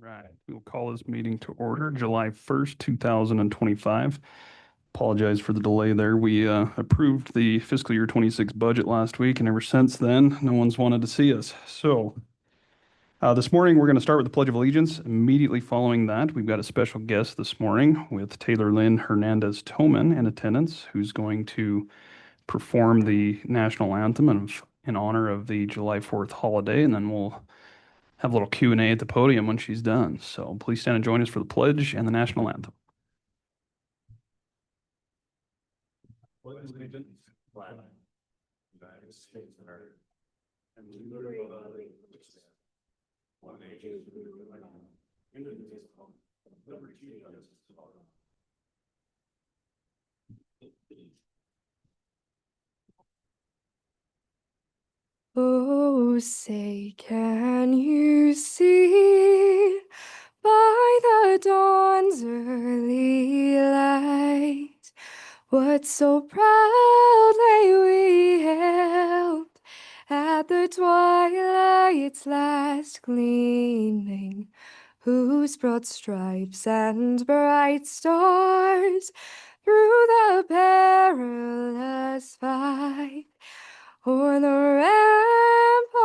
Right. We'll call this meeting to order July 1st, 2025. Apologize for the delay there. We approved the fiscal year 26 budget last week, and ever since then, no one's wanted to see us. This morning, we're going to start with the Pledge of Allegiance. Immediately following that, we've got a special guest this morning with Taylor Lynn Hernandez Toman in attendance, who's going to perform the national anthem in honor of the July 4th holiday, and then we'll have a little Q&A at the podium when she's done. So please stand and join us for the pledge and the national anthem. Pledge allegiance to the flag of the United States of America and to the republic which stands one nation indivisible, with liberty and justice for all. Oh, say, can you see by the dawn's early light what so proudly we hailed at the twilight's last gleaming, whose broad stripes and bright stars through the perilous fight o'er the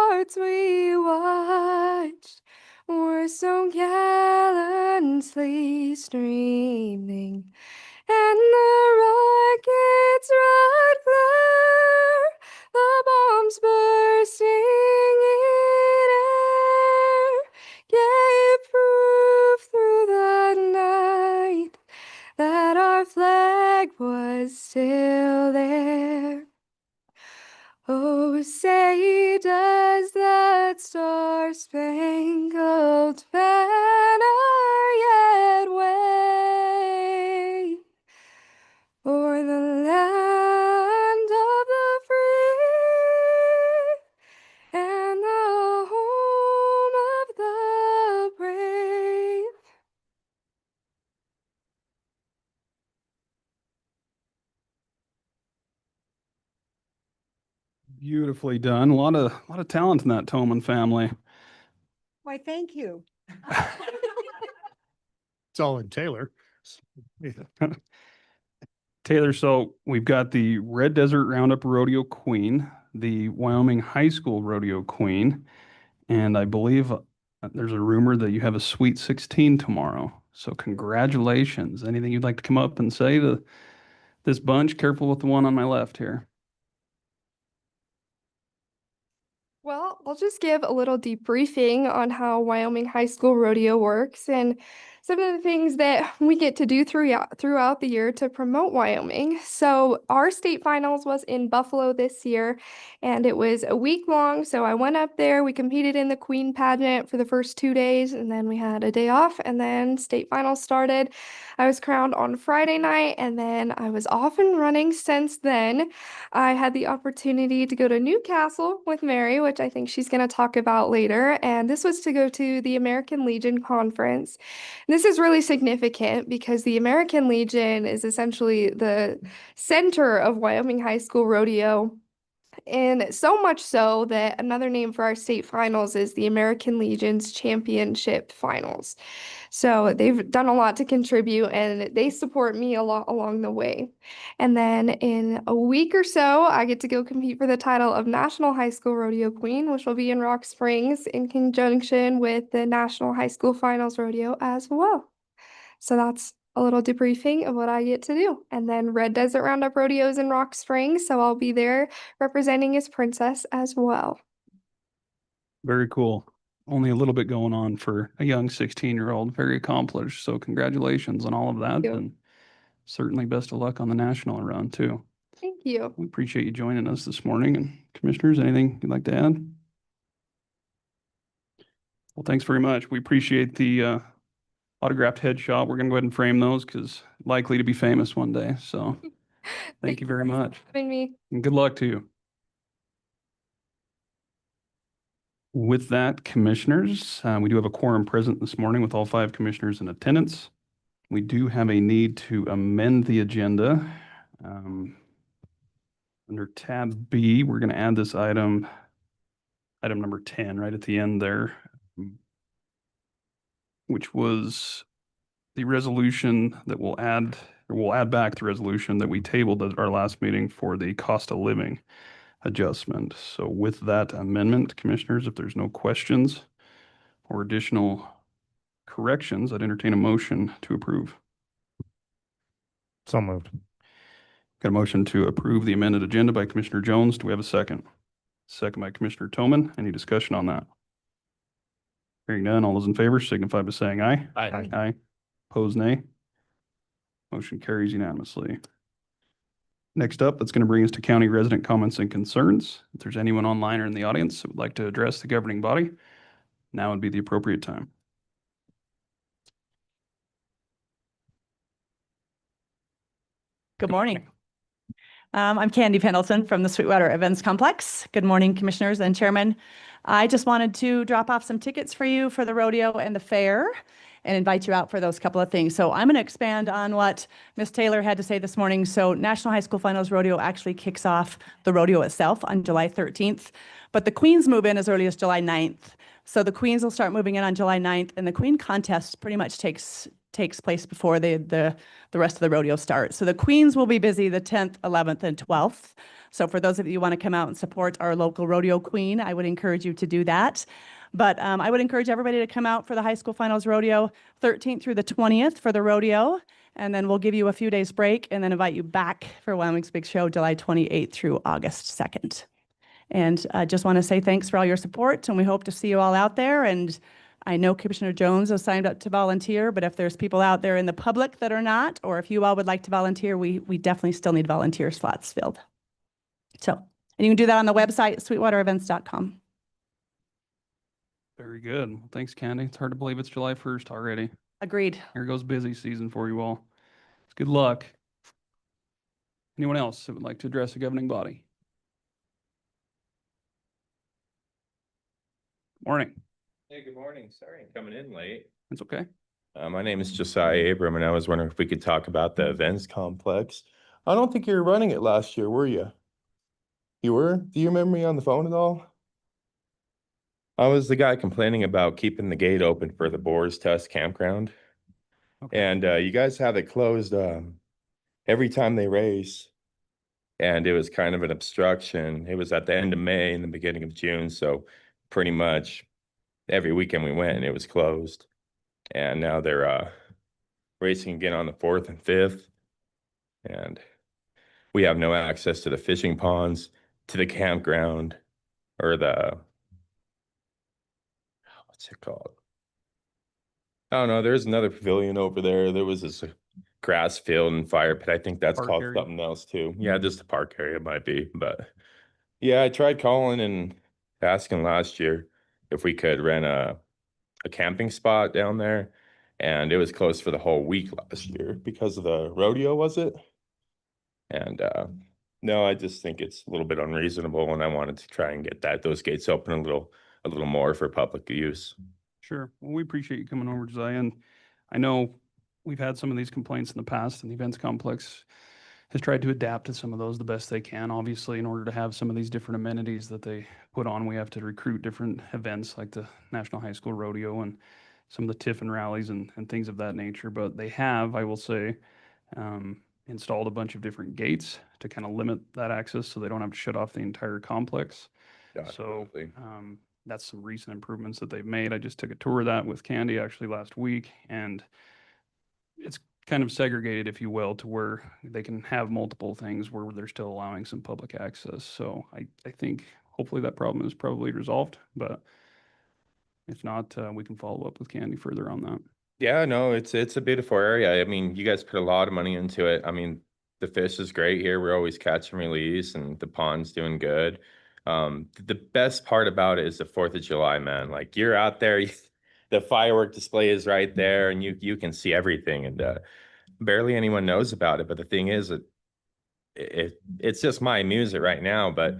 ramparts we watched were so gallantly streaming, and the rocket's red glare, the bombs bursting in air, gave proof through the night that our flag was still there. Oh, say, does that star-spangled banner yet wave o'er the land of the free and the home of the brave? Beautifully done. A lot of talent in that Toman family. Why, thank you. It's all in Taylor. Taylor, so we've got the Red Desert Roundup Rodeo Queen, the Wyoming High School Rodeo Queen, and I believe there's a rumor that you have a Sweet 16 tomorrow. So congratulations. Anything you'd like to come up and say to this bunch? Careful with the one on my left here. Well, I'll just give a little debriefing on how Wyoming High School Rodeo works and some of the things that we get to do throughout the year to promote Wyoming. So our state finals was in Buffalo this year, and it was a week long. So I went up there. We competed in the Queen pageant for the first 2 days, and then we had a day off, and then state finals started. I was crowned on Friday night, and then I was off and running since then. I had the opportunity to go to Newcastle with Mary, which I think she's going to talk about later. And this was to go to the American Legion Conference. This is really significant because the American Legion is essentially the center of Wyoming High School Rodeo. And so much so that another name for our state finals is the American Legion's Championship Finals. So they've done a lot to contribute and they support me a lot along the way. And then in a week or so, I get to go compete for the title of National High School Rodeo Queen, which will be in Rock Springs in conjunction with the National High School Finals Rodeo as well. So that's a little debriefing of what I get to do. And then Red Desert Roundup Rodeo is in Rock Springs, so I'll be there representing as Princess as well. Very cool. Only a little bit going on for a young 16-year-old, very accomplished. So congratulations on all of that, and certainly best of luck on the national run too. Thank you. We appreciate you joining us this morning. And commissioners, anything you'd like to add? Well, thanks very much. We appreciate the autographed headshot. We're going to go ahead and frame those because likely to be famous one day. So thank you very much. Having me. And good luck to you. With that, commissioners, we do have a quorum present this morning with all 5 commissioners in attendance. We do have a need to amend the agenda. Under tab B, we're going to add this item number 10 right at the end there. which was the resolution that we'll add back the resolution that we tabled at our last meeting for the cost of living adjustment. So with that amendment, commissioners, if there's no questions or additional corrections, I'd entertain a motion to approve. So moved. Got a motion to approve the amended agenda by Commissioner Jones. Do we have a second? Second by Commissioner Toman. Any discussion on that? Hearing none, all those in favor signify by saying aye. Aye. Aye. Opposed, nay. Motion carries unanimously. Next up, that's going to bring us to county resident comments and concerns. If there's anyone online or in the audience that would like to address the governing body, now would be the appropriate time. Good morning. I'm Candy Pendleton from the Sweetwater Events Complex. Good morning, commissioners and chairman. I just wanted to drop off some tickets for you for the rodeo and the fair and invite you out for those couple of things. So I'm going to expand on what Ms. Taylor had to say this morning. So National High School Finals Rodeo actually kicks off the rodeo itself on July 13th, but the queens move in as early as July 9th. So the queens will start moving in on July 9th, and the queen contest pretty much takes place before the rest of the rodeo starts. So the queens will be busy the 10th, 11th, and 12th. So for those of you who want to come out and support our local rodeo queen, I would encourage you to do that. But I would encourage everybody to come out for the high school finals rodeo, 13th through the 20th for the rodeo. And then we'll give you a few days break and then invite you back for Wyoming's Big Show, July 28th through August 2nd. And I just want to say thanks for all your support, and we hope to see you all out there. And I know Commissioner Jones has signed up to volunteer, but if there's people out there in the public that are not, or if you all would like to volunteer, we definitely still need volunteer slots filled. So, and you can do that on the website, sweetwaterevents.com. Very good. Well, thanks, Candy. It's hard to believe it's July 1st already. Agreed. Here goes busy season for you all. Good luck. Anyone else that would like to address the governing body? Morning. Hey, good morning. Sorry I'm coming in late. It's okay. My name is Josiah Abram, and I was wondering if we could talk about the events complex. I don't think you were running it last year, were you? You were? Do you remember me on the phone at all? I was the guy complaining about keeping the gate open for the Boars Test campground. Okay. And you guys have it closed every time they race. And it was kind of an obstruction. It was at the end of May and the beginning of June. So pretty much every weekend we went and it was closed. And now they're racing again on the 4th and 5th. And we have no access to the fishing ponds, to the campground, or the, what's it called? I don't know. There's another pavilion over there. There was this grass field and fire pit. I think that's Park called area. something else too. Yeah, just a park area might be. But yeah, I tried calling and asking last year if we could rent a camping spot down there. And it was closed for the whole week last year because of the rodeo, was it? And no, I just think it's a little bit unreasonable, and I wanted to try and get those gates open a little more for public use. Sure. Well, we appreciate you coming over, Josiah. And I know we've had some of these complaints in the past, and the events complex has tried to adapt to some of those the best they can. Obviously, in order to have some of these different amenities that they put on, we have to recruit different events like the National High School Rodeo and some of the Tiffin rallies and things of that nature. But they have, I will say, installed a bunch of different gates to kind of limit that access so they don't have to shut off the entire complex. Yeah, So absolutely. that's some recent improvements that they've made. I just took a tour of that with Candy actually last week, and it's kind of segregated, if you will, to where they can have multiple things where they're still allowing some public access. So I think hopefully that problem is probably resolved, but if not, we can follow up with Candy further on that. Yeah, no, it's a beautiful area. I mean, you guys put a lot of money into it. I mean, the fish is great here. We're always catch and release, and the pond's doing good. The best part about it is the 4th of July, man. Like you're out there, the firework display is right there, and you can see everything, and barely anyone knows about it. But the thing is, it's just my music right now, but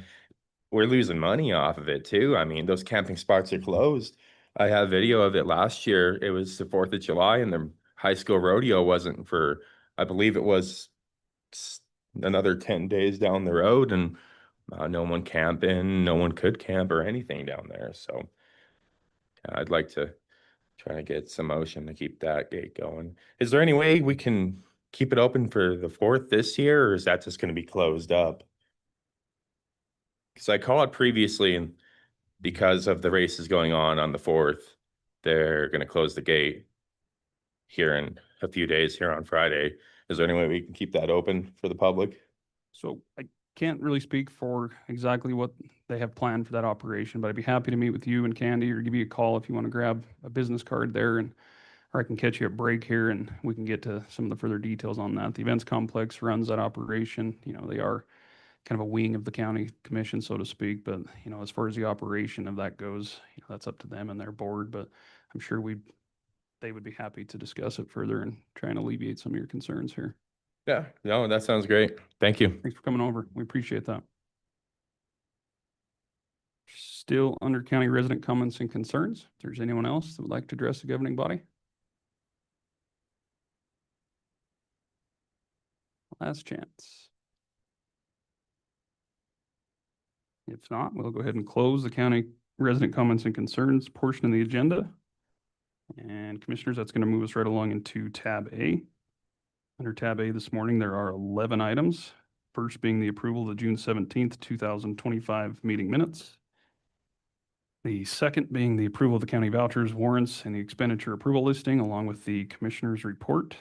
we're losing money off of it too. I mean, those camping spots are closed. I have video of it last year. It was the 4th of July, and the high school rodeo wasn't for, I believe it was another 10 days down the road, and no one camping, no one could camp or anything down there. So I'd like to Trying to get some motion to keep that gate going. Is there any way we can keep it open for the 4th this year, or is that just gonna be closed up? Because I called previously and because of the races going on the 4th, they're gonna close the gate here in a few days here on Friday. Is there any way we can keep that open for the public? So I can't really speak for exactly what they have planned for that operation, but I'd be happy to meet with you and Candy or give you a call if you want to grab a business card there, and or I can catch you at break here and we can get to some of the further details on that. The events complex runs that operation. They are kind of a wing of the county commission, so to speak. But, as far as the operation of that goes, that's up to them and their board, but I'm sure they would be happy to discuss it further and try and alleviate some of your concerns here. Yeah, no, that sounds great. Thank you. Thanks for coming over. We appreciate that. Still under county resident comments and concerns. If there's anyone else that would like to address the governing body. Last chance. If not, we'll go ahead and close the county resident comments and concerns portion of the agenda. And commissioners, that's going to move us right along into tab A. Under tab A this morning, there are 11 items. First being the approval of the June 17th, 2025 meeting minutes. The second being the approval of the county vouchers, warrants, and the expenditure approval listing, along with the commissioner's report.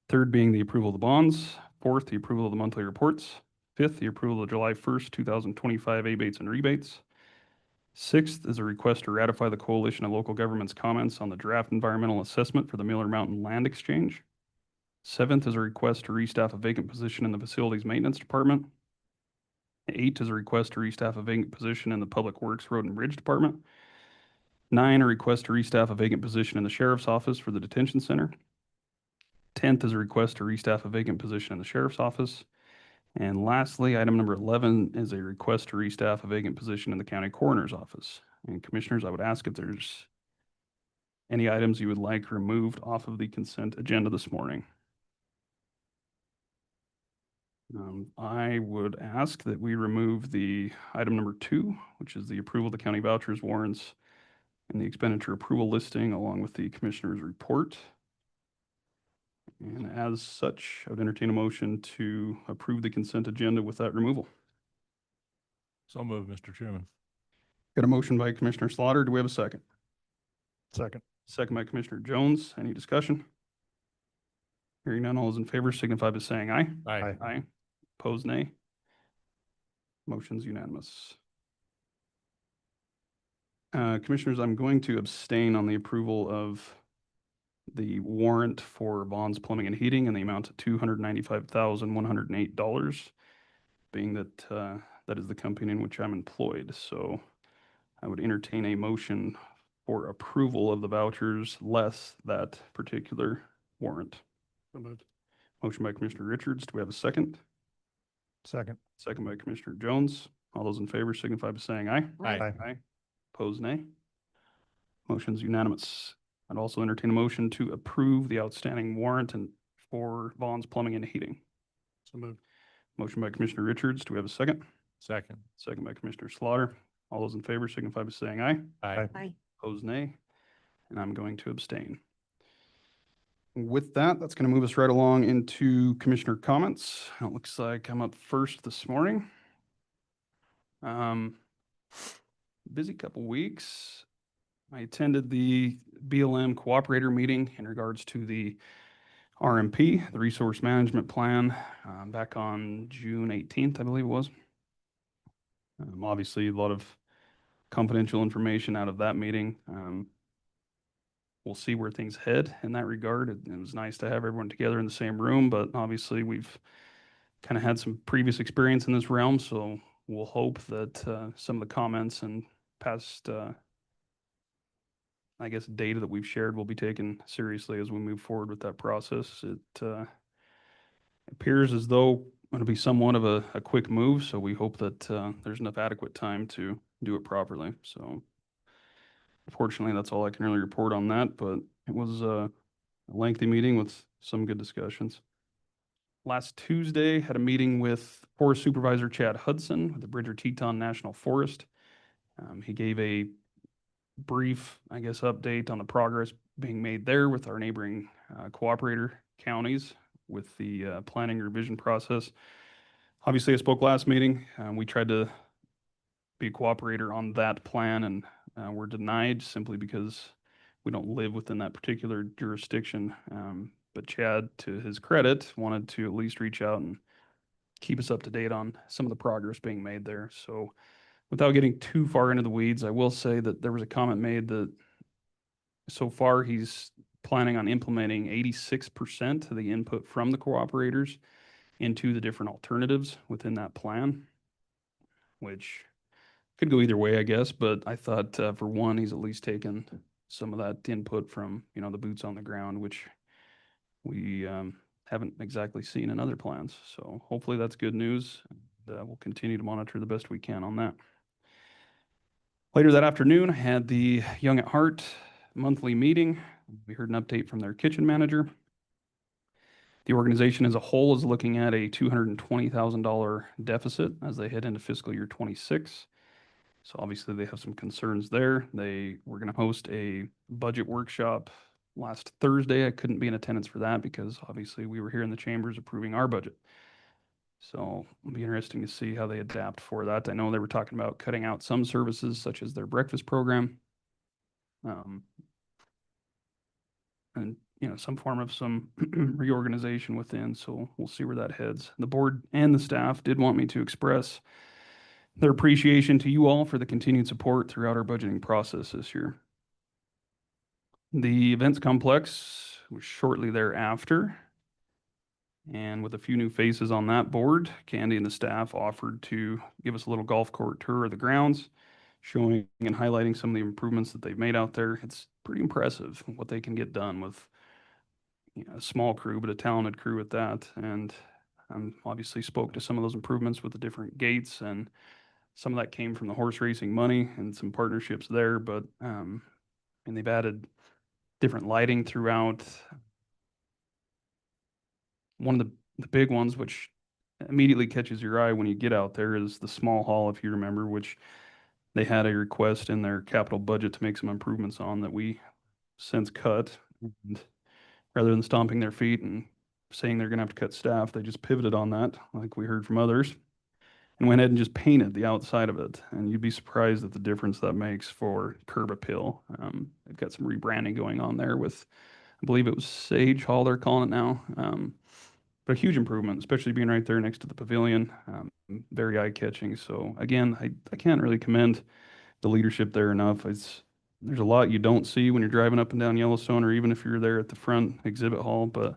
Third being the approval of the bonds. Fourth, the approval of the monthly reports. Fifth, the approval of July 1st, 2025 abates and rebates. Sixth is a request to ratify the Coalition of Local Governments comments on the draft environmental assessment for the Miller Mountain Land Exchange. Seventh is a request to restaff a vacant position in the Facilities Maintenance Department. 8 is a request to restaff a vacant position in the Public Works Road and Bridge Department. 9, a request to restaff a vacant position in the Sheriff's Office for the Detention Center. 10th is a request to restaff a vacant position in the Sheriff's Office. And lastly, item number 11 is a request to restaff a vacant position in the County Coroner's Office. And Commissioners, I would ask if there's any items you would like removed off of the consent agenda this morning. I would ask that we remove the item number 2, which is the approval of the county vouchers, warrants, and the expenditure approval listing, along with the commissioner's report. And as such, I would entertain a motion to approve the consent agenda with that removal. So moved, Mr. Chairman. Got a motion by Commissioner Slaughter. Do we have a second? Second. Second by Commissioner Jones. Any discussion? Hearing none, all those in favor signify by saying aye. Aye. Aye. Opposed, nay. Motion's unanimous. Commissioners, I'm going to abstain on the approval of the warrant for bonds, plumbing, and heating in the amount of $295,108, being that that is the company in which I'm employed. So I would entertain a motion for approval of the vouchers less that particular warrant. Motion by Commissioner Richards. Do we have a second? Second. Second by Commissioner Jones. All those in favor signify by saying aye. Aye. Aye. Opposed, nay. Motion's unanimous. I'd also entertain a motion to approve the outstanding warrant for bonds, plumbing, and heating. So moved. Motion by Commissioner Richards. Do we have a second? Second. Second by Commissioner Slaughter. All those in favor signify by saying aye. Aye. Aye. Opposed, nay. And I'm going to abstain. With that, that's going to move us right along into commissioner comments. It looks like I'm up first this morning. Busy couple weeks. I attended the BLM cooperator meeting in regards to the RMP, the Resource Management Plan, back on June 18th, I believe it was. Obviously, a lot of confidential information out of that meeting. We'll see where things head in that regard. It was nice to have everyone together in the same room, but obviously we've kind of had some previous experience in this realm, so we'll hope that some of the comments and past, I guess, data that we've shared will be taken seriously as we move forward with that process. It appears as though it'll be somewhat of a quick move, so we hope that there's enough adequate time to do it properly. So unfortunately, that's all I can really report on that, but it was a lengthy meeting with some good discussions. Last Tuesday, had a meeting with Forest Supervisor Chad Hudson with the Bridger Teton National Forest. He gave a brief, I guess, update on the progress being made there with our neighboring cooperator counties with the planning revision process. Obviously, I spoke last meeting. We tried to be a cooperator on that plan and were denied simply because we don't live within that particular jurisdiction. But Chad, to his credit, wanted to at least reach out and keep us up to date on some of the progress being made there. So without getting too far into the weeds, I will say that there was a comment made that so far he's planning on implementing 86% of the input from the cooperators into the different alternatives within that plan, which could go either way, I guess. But I thought for one, he's at least taken some of that input from, you know, the boots on the ground, which we haven't exactly seen in other plans. So hopefully that's good news. We'll continue to monitor the best we can on that. Later that afternoon, I had the Young at Heart monthly meeting. We heard an update from their kitchen manager. The organization as a whole is looking at a $220,000 deficit as they head into fiscal year 26. So obviously they have some concerns there. They were going to host a budget workshop last Thursday. I couldn't be in attendance for that because obviously we were here in the chambers approving our budget. So it'll be interesting to see how they adapt for that. I know they were talking about cutting out some services such as their breakfast program. And, you know, some form of some reorganization within. So we'll see where that heads. The board and the staff did want me to express their appreciation to you all for the continued support throughout our budgeting process this year. The events complex was shortly thereafter. And with a few new faces on that board, Candy and the staff offered to give us a little golf court tour of the grounds, showing and highlighting some of the improvements that they've made out there. It's pretty impressive what they can get done with, you know, a small crew, but a talented crew at that. And obviously spoke to some of those improvements with the different gates, and some of that came from the horse racing money and some partnerships there. But and they've added different lighting throughout. One of the big ones, which immediately catches your eye when you get out there, is the small hall, if you remember, which they had a request in their capital budget to make some improvements on that we since cut. And rather than stomping their feet and saying they're going to have to cut staff, they just pivoted on that, like we heard from others, and went ahead and just painted the outside of it. And you'd be surprised at the difference that makes for curb appeal. They've got some rebranding going on there with, I believe it was Sage Hall they're calling it now. But a huge improvement, especially being right there next to the pavilion. Very eye-catching. So again, I can't really commend the leadership there enough. There's a lot you don't see when you're driving up and down Yellowstone, or even if you're there at the front exhibit hall. But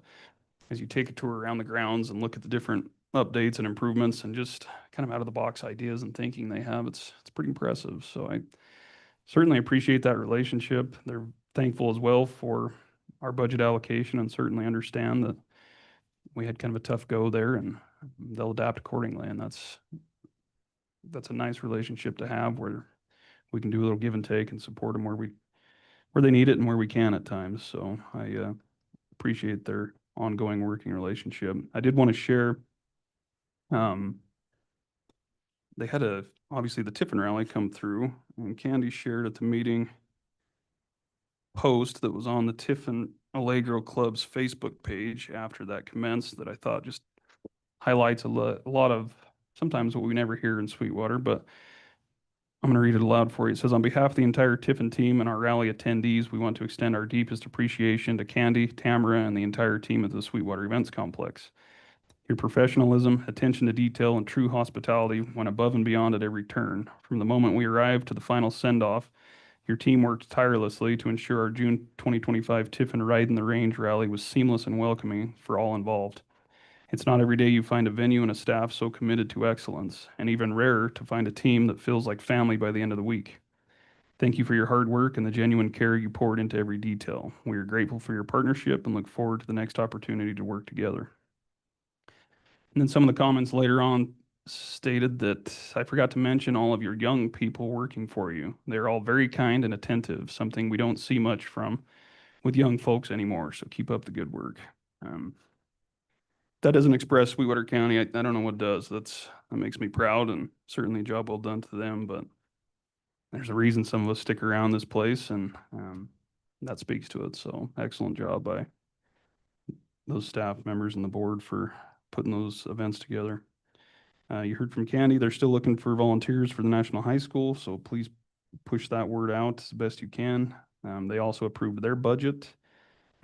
as you take a tour around the grounds and look at the different updates and improvements and just kind of out of the box ideas and thinking they have, it's pretty impressive. So I certainly appreciate that relationship. They're thankful as well for our budget allocation and certainly understand that we had kind of a tough go there, and they'll adapt accordingly. And that's a nice relationship to have, where we can do a little give and take and support them where they need it and where we can at times. So I appreciate their ongoing working relationship. I did want to share, they had obviously the Tiffin rally come through, and Candy shared at the meeting post that was on the Tiffin Allegro Club's Facebook page after that commenced, that I thought just highlights a lot of sometimes what we never hear in Sweetwater. But I'm going to read it aloud for you. It says, "On behalf of the entire Tiffin team and our rally attendees, we want to extend our deepest appreciation to Candy, Tamara, and the entire team at the Sweetwater Events Complex. Your professionalism, attention to detail, and true hospitality went above and beyond at every turn. From the moment we arrived to the final send-off, your team worked tirelessly to ensure our June 2025 Tiffin Ride in the Range rally was seamless and welcoming for all involved. It's not every day you find a venue and a staff so committed to excellence, and even rarer to find a team that feels like family by the end of the week. Thank you for your hard work and the genuine care you poured into every detail. We are grateful for your partnership and look forward to the next opportunity to work together." And then some of the comments later on stated that I forgot to mention all of your young people working for you. They're all very kind and attentive, something we don't see much from with young folks anymore. So keep up the good work. That doesn't express Sweetwater County. I don't know what does. That makes me proud, and certainly a job well done to them. But there's a reason some of us stick around this place, and that speaks to it. So excellent job by those staff members and the board for putting those events together. You heard from Candy, they're still looking for volunteers for the National High School, so please push that word out as best you can. They also approved their budget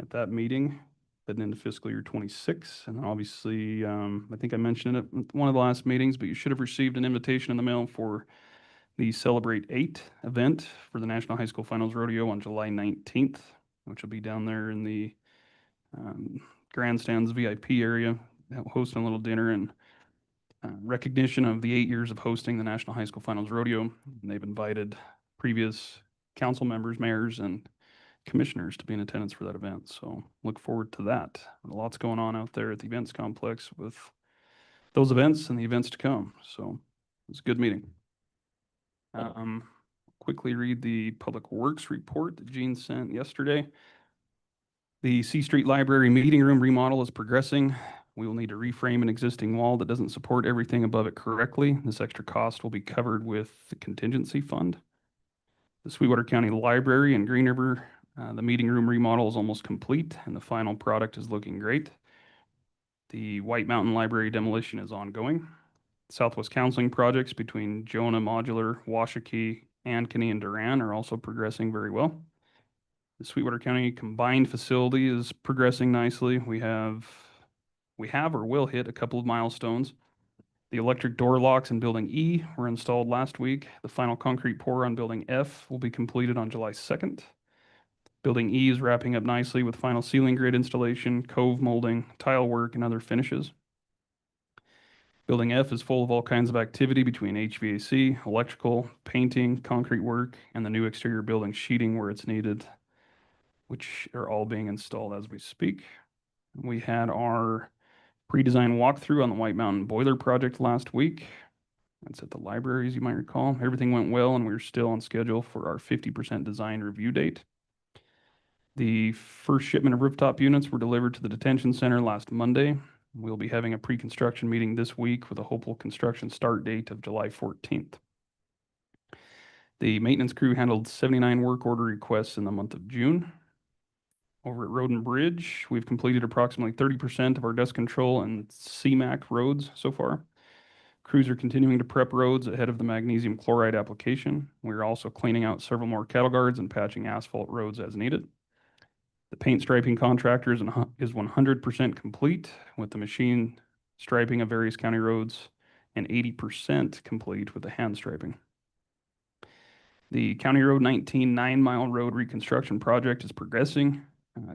at that meeting, heading into fiscal year 26. And obviously, I think I mentioned it at one of the last meetings, but you should have received an invitation in the mail for the Celebrate 8 event for the National High School Finals Rodeo on July 19th, which will be down there in the grandstands VIP area, hosting a little dinner and recognition of the 8 years of hosting the National High School Finals Rodeo. And they've invited previous council members, mayors, and commissioners to be in attendance for that event. So look forward to that. Lots going on out there at the events complex with those events and the events to come. So it's a good meeting. Quickly read the Public Works report that Gene sent yesterday. The C Street Library meeting room remodel is progressing. We will need to reframe an existing wall that doesn't support everything above it correctly. This extra cost will be covered with the contingency fund. The Sweetwater County Library in Green River, the meeting room remodel is almost complete and the final product is looking great. The White Mountain Library demolition is ongoing. Southwest counseling projects between Jonah Modular, Washakie, Ankeny, and Duran are also progressing very well. The Sweetwater County combined facility is progressing nicely. We have or will hit a couple of milestones. The electric door locks in Building E were installed last week. The final concrete pour on Building F will be completed on July 2nd. Building E is wrapping up nicely with final ceiling grid installation, cove molding, tile work, and other finishes. Building F is full of all kinds of activity between HVAC, electrical, painting, concrete work, and the new exterior building sheeting where it's needed, which are all being installed as we speak. We had our pre-design walkthrough on the White Mountain Boiler project last week. That's at the library, as you might recall. Everything went well, and we're still on schedule for our 50% design review date. The first shipment of rooftop units were delivered to the detention center last Monday. We'll be having a pre-construction meeting this week with a hopeful construction start date of July 14th. The maintenance crew handled 79 work order requests in the month of June. Over at Road and Bridge, we've completed approximately 30% of our dust control and CMAC roads so far. Crews are continuing to prep roads ahead of the magnesium chloride application. We're also cleaning out several more cattle guards and patching asphalt roads as needed. The paint striping contractor is 100% complete with the machine striping of various county roads and 80% complete with the hand striping. The County Road 19 9-mile road reconstruction project is progressing.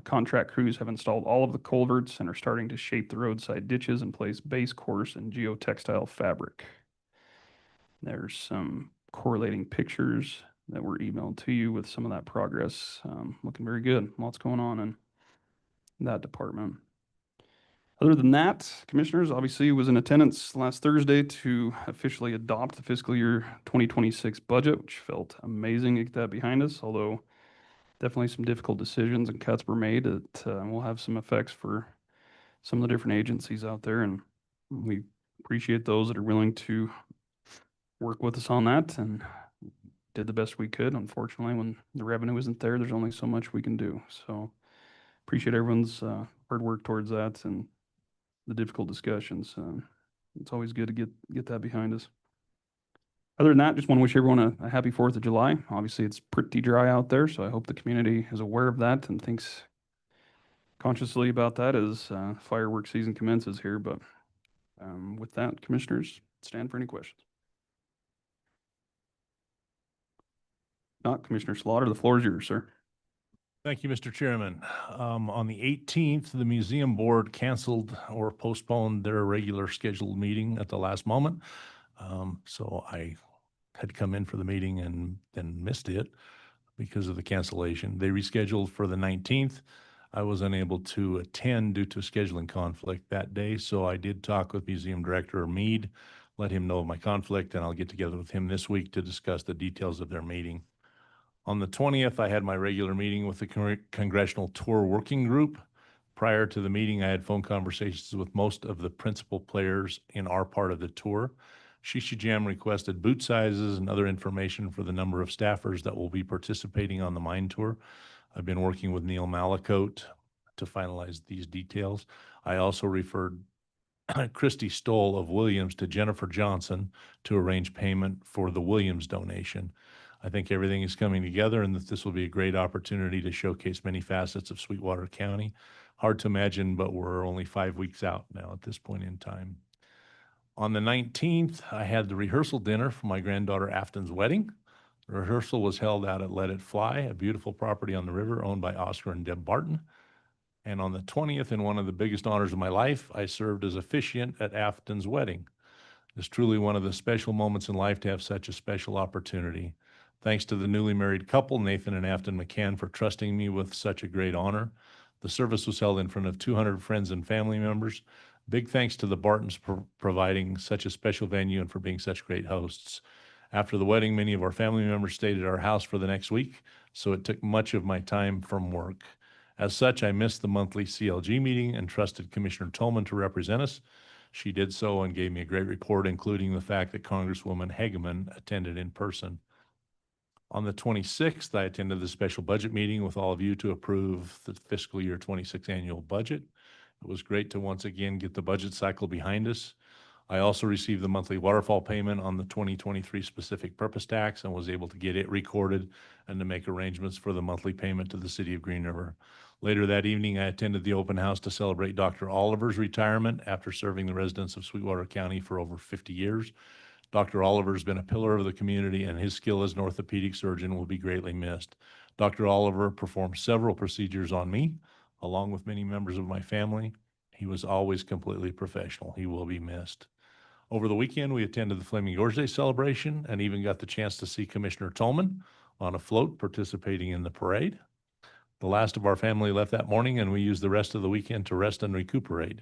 Contract crews have installed all of the culverts and are starting to shape the roadside ditches and place base course and geotextile fabric. There's some correlating pictures that were emailed to you with some of that progress. Looking very good. Lots going on in that department. Other than that, commissioners, obviously was in attendance last Thursday to officially adopt the fiscal year 2026 budget, which felt amazing to get that behind us, although definitely some difficult decisions and cuts were made that will have some effects for some of the different agencies out there. And we appreciate those that are willing to work with us on that and did the best we could. Unfortunately, when the revenue isn't there, there's only so much we can do. So appreciate everyone's hard work towards that and the difficult discussions. It's always good to get that behind us. Other than that, just want to wish everyone a happy 4th of July. Obviously, it's pretty dry out there, so I hope the community is aware of that and thinks consciously about that as fireworks season commences here. But with that, commissioners, stand for any questions. Not Commissioner Slaughter, the floor is yours, sir. Thank you, Mr. Chairman. On the 18th, the museum board canceled or postponed their regular scheduled meeting at the last moment. So I had come in for the meeting and then missed it because of the cancellation. They rescheduled for the 19th. I was unable to attend due to a scheduling conflict that day, so I did talk with Museum Director Mead, let him know of my conflict, and I'll get together with him this week to discuss the details of their meeting. On the 20th, I had my regular meeting with the Congressional Tour Working Group. Prior to the meeting, I had phone conversations with most of the principal players in our part of the tour. Jam requested boot sizes and other information for the number of staffers that will be participating on the mine tour. I've been working with Neil Malakote to finalize these details. I also referred Christy Stoll of Williams to Jennifer Johnson to arrange payment for the Williams donation. I think everything is coming together and that this will be a great opportunity to showcase many facets of Sweetwater County. Hard to imagine, but we're only 5 weeks out now at this point in time. On the 19th, I had the rehearsal dinner for my granddaughter Afton's wedding. The rehearsal was held out at Let It Fly, a beautiful property on the river owned by Oscar and Deb Barton. And on the 20th, in one of the biggest honors of my life, I served as officiant at Afton's wedding. It's truly one of the special moments in life to have such a special opportunity. Thanks to the newly married couple, Nathan and Afton McCann, for trusting me with such a great honor. The service was held in front of 200 friends and family members. Big thanks to the Bartons for providing such a special venue and for being such great hosts. After the wedding, many of our family members stayed at our house for the next week, so it took much of my time from work. As such, I missed the monthly CLG meeting and trusted Commissioner Tolman to represent us. She did so and gave me a great report, including the fact that Congresswoman Hageman attended in person. On the 26th, I attended the special budget meeting with all of you to approve the fiscal year 26 annual budget. It was great to once again get the budget cycle behind us. I also received the monthly waterfall payment on the 2023 specific purpose tax and was able to get it recorded and to make arrangements for the monthly payment to the city of Green River. Later that evening, I attended the open house to celebrate Dr. Oliver's retirement after serving the residents of Sweetwater County for over 50 years. Dr. Oliver has been a pillar of the community, and his skill as an orthopedic surgeon will be greatly missed. Dr. Oliver performed several procedures on me, along with many members of my family. He was always completely professional. He will be missed. Over the weekend, we attended the Flaming Gorge Day celebration and even got the chance to see Commissioner Tolman on a float participating in the parade. The last of our family left that morning, and we used the rest of the weekend to rest and recuperate.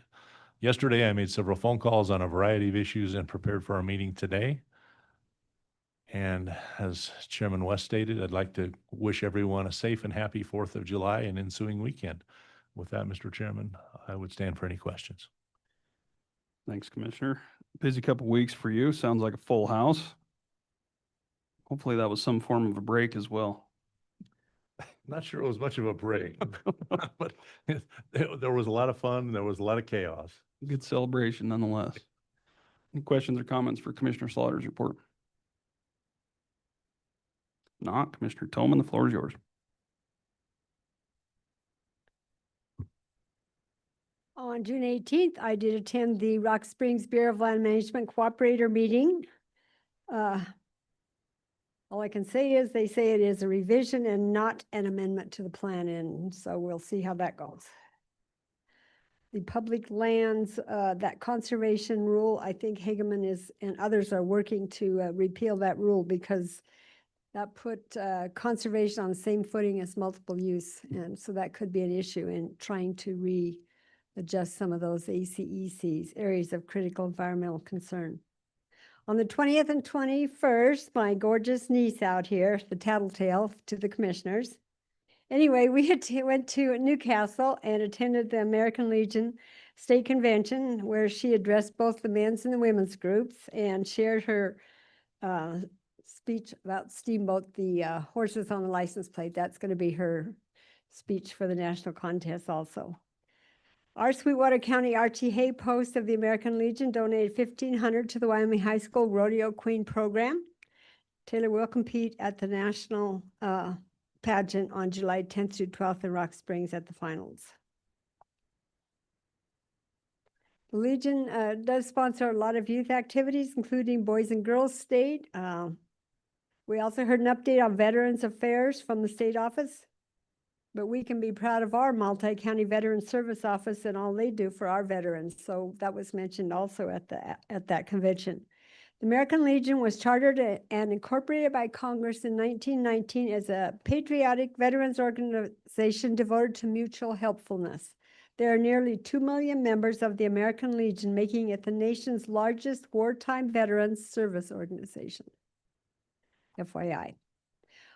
Yesterday, I made several phone calls on a variety of issues and prepared for our meeting today. And as Chairman West stated, I'd like to wish everyone a safe and happy 4th of July and ensuing weekend. With that, Mr. Chairman, I would stand for any questions. Thanks, Commissioner. Busy couple weeks for you. Sounds like a full house. Hopefully that was some form of a break as well. Not sure it was much of a break, but there was a lot of fun. There was a lot of chaos. Good celebration nonetheless. Any questions or comments for Commissioner Slaughter's report? Not, Commissioner Tolman, the floor is yours. On June 18th, I did attend the Rock Springs Bureau of Land Management Cooperator meeting. All I can say is they say it is a revision and not an amendment to the plan, and so we'll see how that goes. The public lands, that conservation rule, I think Hageman is and others are working to repeal that rule because that put conservation on the same footing as multiple use, and so that could be an issue in trying to readjust some of those ACECs, areas of critical environmental concern. On the 20th and 21st, my gorgeous niece out here, the tattletale to the commissioners. Anyway, we went to Newcastle and attended the American Legion State Convention, where she addressed both the men's and the women's groups and shared her speech about Steamboat, the horses on the license plate. That's going to be her speech for the national contest also. Our Sweetwater County Archie Hay Post of the American Legion donated $1,500 to the Wyoming High School Rodeo Queen program. Taylor will compete at the national pageant on July 10th through 12th in Rock Springs at the finals. The Legion does sponsor a lot of youth activities, including Boys and Girls State. We also heard an update on Veterans Affairs from the state office. But we can be proud of our multi-county veteran service office and all they do for our veterans. So that was mentioned also at that convention. The American Legion was chartered and incorporated by Congress in 1919 as a patriotic veterans organization devoted to mutual helpfulness. There are nearly 2 million members of the American Legion, making it the nation's largest wartime veterans service organization. FYI.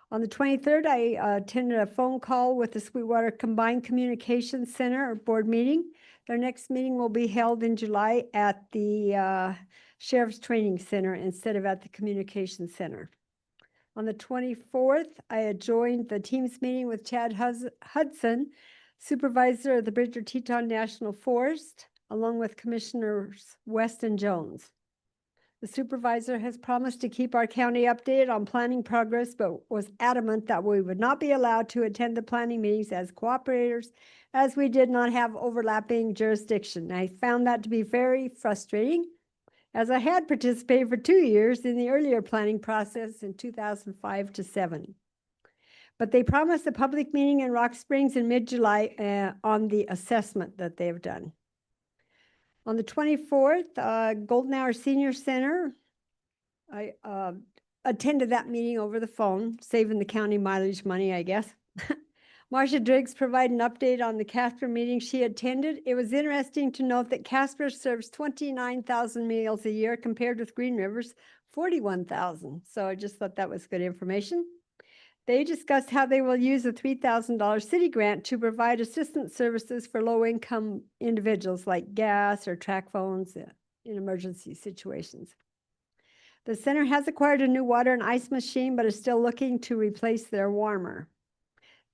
On the 23rd, I attended a phone call with the Sweetwater Combined Communications Center board meeting. Their next meeting will be held in July at the Sheriff's Training Center instead of at the Communications Center. On the 24th, I joined the Teams meeting with Chad Hudson, supervisor of the Bridger-Teton National Forest, along with Commissioners West and Jones. The supervisor has promised to keep our county updated on planning progress, but was adamant that we would not be allowed to attend the planning meetings as cooperators, as we did not have overlapping jurisdiction. I found that to be very frustrating, as I had participated for 2 years in the earlier planning process in 2005 to 7. But they promised a public meeting in Rock Springs in mid-July on the assessment that they've done. On the 24th, Golden Hour Senior Center, I attended that meeting over the phone, saving the county mileage money, I guess. Marcia Driggs provided an update on the Casper meeting she attended. It was interesting to note that Casper serves 29,000 meals a year compared with Green River's 41,000. So I just thought that was good information. They discussed how they will use a $3,000 city grant to provide assistance services for low-income individuals like gas or track phones in emergency situations. The center has acquired a new water and ice machine, but is still looking to replace their warmer.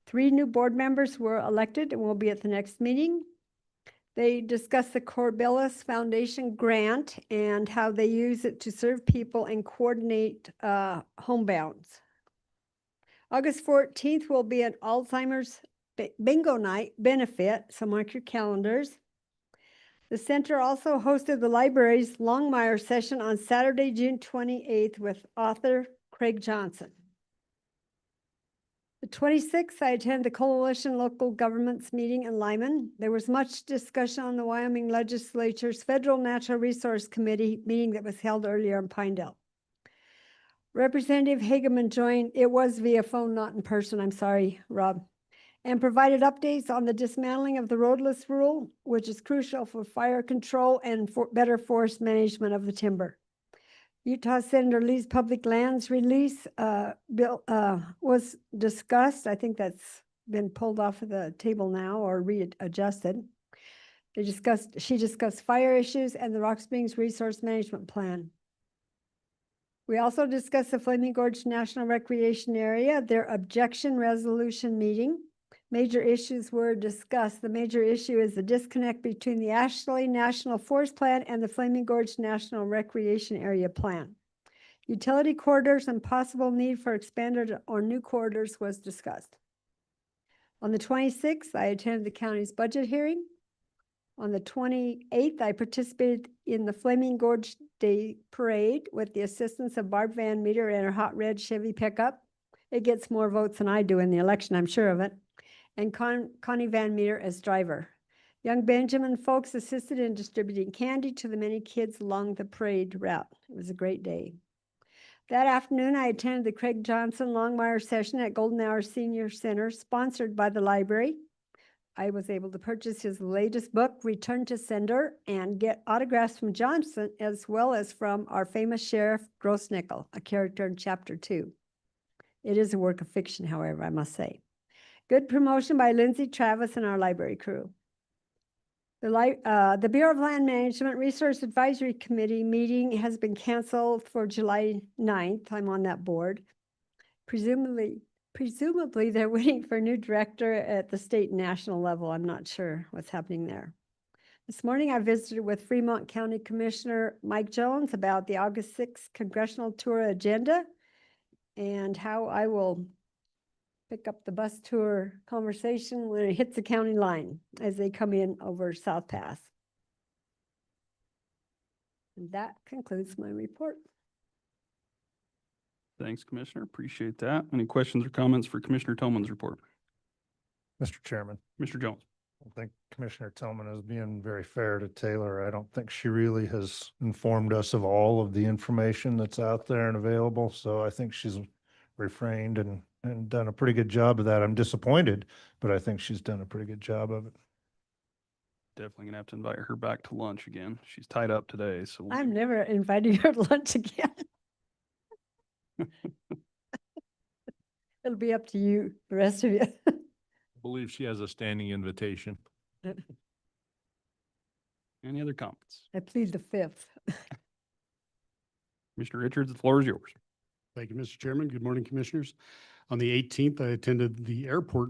3 new board members were elected and will be at the next meeting. They discussed the Corbelis Foundation grant and how they use it to serve people and coordinate homebounds. August 14th will be an Alzheimer's bingo night benefit, so mark your calendars. The center also hosted the library's Longmire session on Saturday, June 28th with author Craig Johnson. The 26th, I attended the Coalition Local Governments meeting in Lyman. There was much discussion on the Wyoming Legislature's Federal Natural Resource Committee meeting that was held earlier in Pinedale. Representative Hageman joined, it was via phone, not in person, I'm sorry, Rob, and provided updates on the dismantling of the roadless rule, which is crucial for fire control and for better forest management of the timber. Utah Senator Lee's public lands release bill was discussed. I think that's been pulled off of the table now or readjusted. She discussed fire issues and the Rock Springs Resource Management Plan. We also discussed the Flaming Gorge National Recreation Area, their objection resolution meeting. Major issues were discussed. The major issue is the disconnect between the Ashley National Forest Plan and the Flaming Gorge National Recreation Area Plan. Utility corridors and possible need for expanded or new corridors was discussed. On the 26th, I attended the county's budget hearing. On the 28th, I participated in the Flaming Gorge Day Parade with the assistance of Barb Van Meter and her hot red Chevy pickup. It gets more votes than I do in the election, I'm sure of it. And Connie Van Meter as driver. Young Benjamin folks assisted in distributing candy to the many kids along the parade route. It was a great day. That afternoon, I attended the Craig Johnson Longmire session at Golden Hour Senior Center, sponsored by the library. I was able to purchase his latest book, Return to Sender, and get autographs from Johnson, as well as from our famous Sheriff Grossnickel, a character in Chapter 2. It is a work of fiction, however, I must say. Good promotion by Lindsay Travis and our library crew. The Bureau of Land Management Resource Advisory Committee meeting has been canceled for July 9th. I'm on that board. Presumably they're waiting for a new director at the state and national level. I'm not sure what's happening there. This morning, I visited with Fremont County Commissioner Mike Jones about the August 6th congressional tour agenda and how I will pick up the bus tour conversation when it hits the county line as they come in over South Pass. And that concludes my report. Thanks, Commissioner. Appreciate that. Any questions or comments for Commissioner Tillman's report? Mr. Chairman, Mr. Jones. I think Commissioner Tillman is being very fair to Taylor. I don't think she really has informed us of all of the information that's out there and available. So I think she's refrained and done a pretty good job of that. I'm disappointed, but I think she's done a pretty good job of it. Definitely gonna have to invite her back to lunch again. She's tied up today, so I'm never inviting her to lunch again. It'll be up to you, the rest of you. I believe she has a standing invitation. Any other comments? I plead the fifth. Mr. Richards, the floor is yours. Thank you, Mr. Chairman. Good morning, Commissioners. On the 18th, I attended the airport